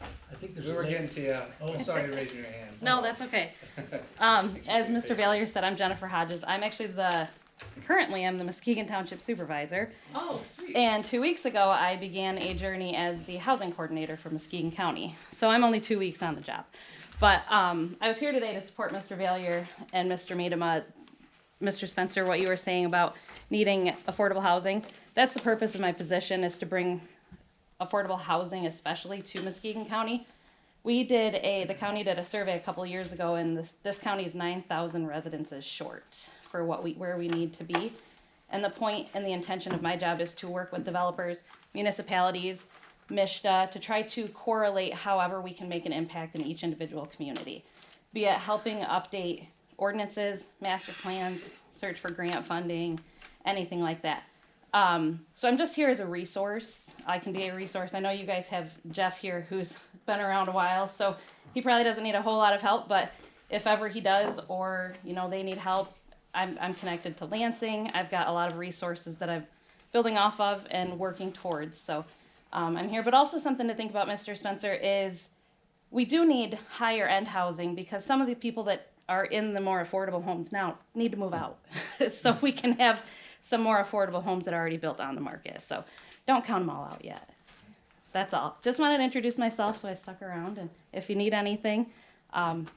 I think there's We a were link. getting to you. Oh. Sorry to raise your hand. No, that's okay. As Mr. Valier said, I'm Jennifer Hodges. I'm actually currently I'm the Muskegon Township Supervisor. Oh, sweet. And 2 weeks ago, I began a journey as the housing coordinator for Muskegon County. So I'm only 2 weeks on the job. But I was here today to support Mr. Valier and Mr. Miedema. Mr. Spencer, what you were saying about needing affordable housing. That's the purpose of my position, is to bring affordable housing especially to Muskegon County. The county did a survey a couple of years ago, and this county is 9,000 residences short for where we need to be. And the point and the intention of my job is to work with developers, municipalities, MISHDA, to try to correlate however we can make an impact in each individual community. Be it helping update ordinances, master plans, search for grant funding, anything like that. So I'm just here as a resource. I can be a resource. I know you guys have Jeff here who's been around a while, so he probably doesn't need a whole lot of help, but if ever he does, or they need help, I'm connected to Lansing. I've got a lot of resources that I'm building off of and working towards. So I'm here, but also something to think about, Mr. Spencer, is we do need higher end housing, because some of the people that are in the more affordable homes now need to move out. So we can have some more affordable homes that are already built on the market. So don't count them all out yet. That's all. Just wanted to introduce myself, so I stuck around. And if you need anything, I'm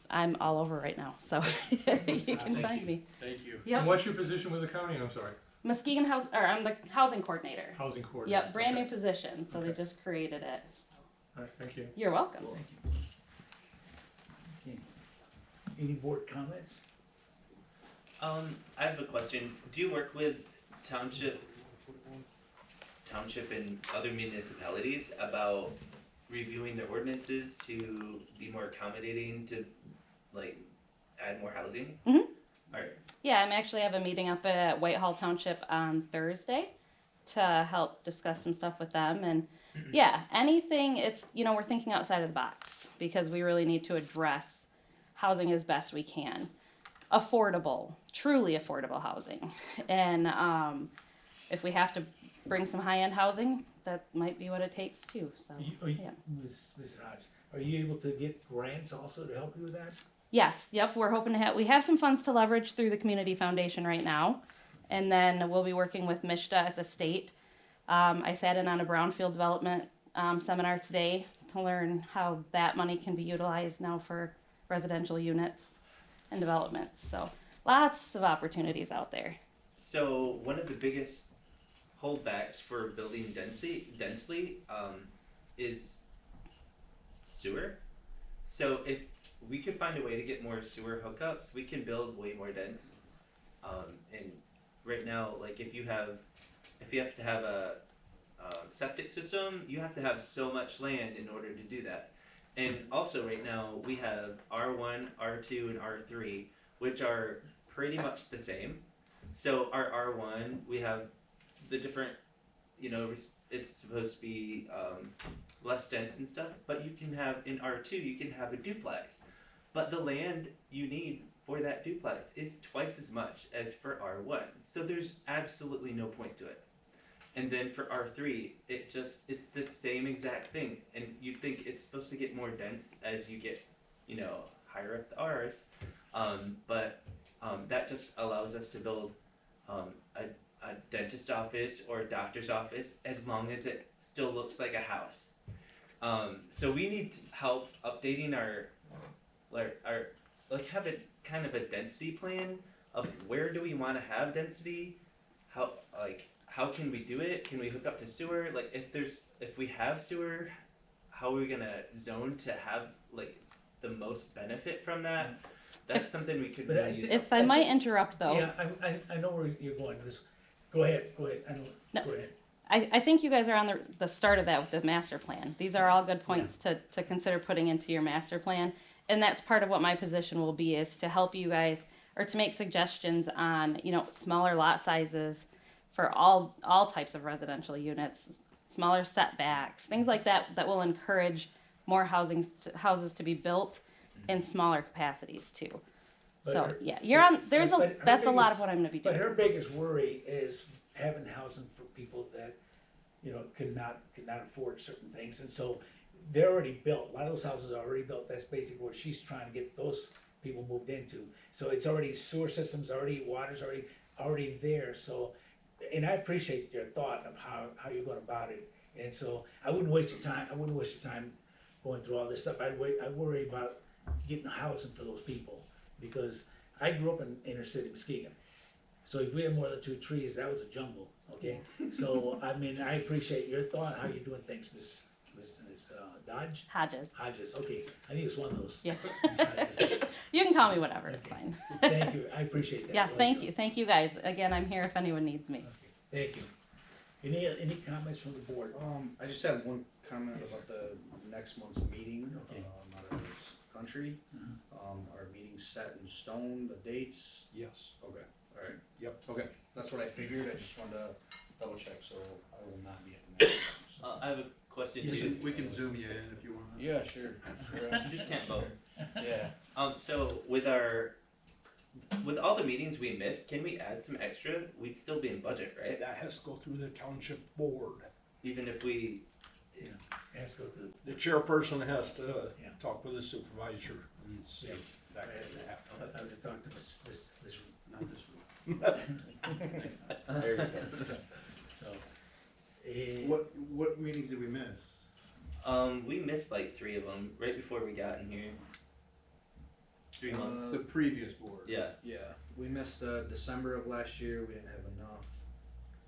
all over right now. So you can find me. Thank you. Yep. And what's your position with the county? I'm sorry. Muskegon I'm the housing coordinator. Housing coordinator. Yep, brand Okay. new position. So they just created it. All right, thank you. You're welcome. Thank you. Okay. Any board comments? I have a question. Do you work with township and other municipalities about reviewing their ordinances to be more accommodating to, like, add more housing? Mhm. Alright. Yeah, I actually have a meeting up at Whitehall Township on Thursday to help discuss some stuff with them. And yeah, anything, we're thinking outside of the box, because we really need to address housing as best we can. Affordable, truly affordable housing. And if we have to bring some high-end housing, that might be what it takes too. So yeah. Ms. Hodge, are you able to get grants also to help you with that? Yes, yep, we're hoping to we have some funds to leverage through the Community Foundation right now. And then we'll be working with MISHDA at the state. I sat in on a brownfield development seminar today to learn how that money can be utilized now for residential units and developments. So lots of opportunities out there. So one of the biggest holdbacks for building densely is sewer. So if we could find a way to get more sewer hookups, we can build way more dense. And right now, like if you have to have a septic system, you have to have so much land in order to do that. And also right now we have R1, R2, and R3, which are pretty much the same. So our R1, we have the different, it's supposed to be less dense and stuff, but you can have, in R2, you can have a duplex. But the land you need for that duplex is twice as much as for R1. So there's absolutely no point to it. And then for R3, it's the same exact thing. And you'd think it's supposed to get more dense as you get, higher up the R's. But that just allows us to build a dentist office or a doctor's office as long as it still looks like a house. So we need help updating our have a kind of a density plan of where do we want to have density, how can we do it? Can we hook up to sewer? Like if we have sewer, how are we gonna zone to have the most benefit from that? That's something we could really use. If I might interrupt though. Yeah, I know where you're going with this. Go ahead. I know. No. Go ahead. I think you guys are on the start of that with the master plan. These are all good points to consider putting into your master plan. And that's part of what my position will be, is to help you guys, or to make suggestions on, smaller lot sizes for all types of residential units, smaller setbacks, things like that will encourage more houses to be built in smaller capacities too. So yeah, that's a lot of what I'm gonna be doing. But her biggest worry is having housing for people that could not afford certain things, and so they're already built, a lot of those houses are already built, that's basically what she's trying to get those people moved into. So it's already, sewer systems already, water's already there, so, and I appreciate your thought of how you're going about it. And so I wouldn't waste your time going through all this stuff. I worry about getting housing for those people, because I grew up in inner city Muskegon. So if we had more than 2 trees, that was a jungle, okay? So, I mean, I appreciate your thought, how you're doing things, Miss Dodge? Hodges, okay, I think it's one of those. Yeah. Hodges. You can call me whatever, it's fine. Thank you, I appreciate that. Yeah, thank you guys. Again, I'm here if anyone needs me. Okay, thank you. Any comments from the board? I just have one comment about the next month's meeting, Okay. out of this country. Our meeting's set in stone, the dates? Yes. Okay, alright. Yep. Okay, that's what I figured, I just wanted to double check, so I will not be at the next one. I have a question too. We can zoom you in if you want. Yeah, sure. You just can't vote. Yeah. So with all the meetings we missed, can we add some extra? We'd still be in budget, right? That has to go through the township board. Even if we, Let's go through. The chairperson has to Yeah. talk with the supervisor and see Yeah. if that can happen. I would talk to this room, not this room. There you go. So, What meetings did we miss? we missed like 3 of them right before we got in here. 3 months. The previous board. Yeah. Yeah, we missed, December of last year, we didn't have enough.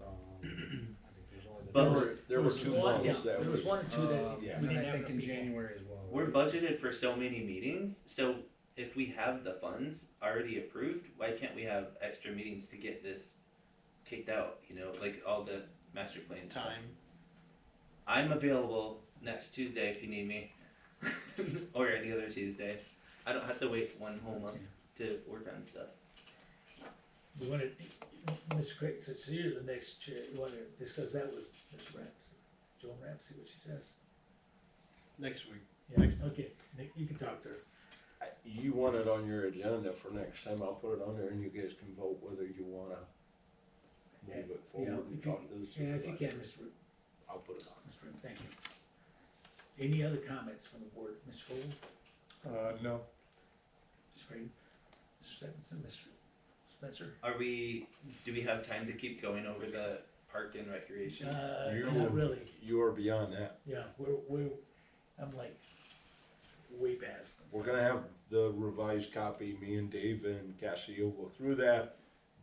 I think there's only But There were 2 months that there was was. 1 or 2 that we and didn't I have think in enough people. January as well. We're budgeted for so many meetings, so if we have the funds already approved, why can't we have extra meetings to get this kicked out, like all the master plan stuff? Time. I'm available next Tuesday if you need me, or any other Tuesday. I don't have to wait 1 whole month to work on stuff. We wanna, Mr. Craig, since you're the next chair, you wanna discuss that with Ms. Ramsey? Joan Ramsey, what she says? Next week. Yeah, okay, Nick, you can talk to her. You want it on your agenda for next time, I'll put it on there and you guys can vote whether you wanna move it Yeah, forward and if you, talk to the yeah, if you supervisor. can, Mr. I'll put it on. Mr. Rim, thank you. Any other comments from the board? Ms. Fuller, No, Mr. Green, Mr. Stevenson, Mr. Spencer? Do we have time to keep going over the park and recreation? Not really, You are beyond that. yeah, I'm like way past. We're gonna have the revised copy, me and Dave and Cassie will go through that,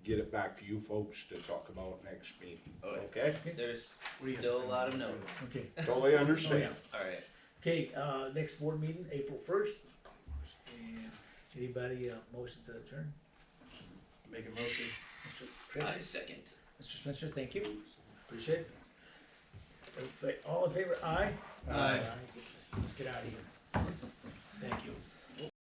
get it back to you folks to talk about next meeting, okay? There's still a lot of notes. Okay, Totally oh, yeah. understand. Alright. Okay, next board meeting, April 1st. And anybody, motion to adjourn? Make a motion. Mr. Craig? I second. Mr. Spencer, thank you. Appreciate it. All in favor, aye? Aye. Let's get out of here. Thank you.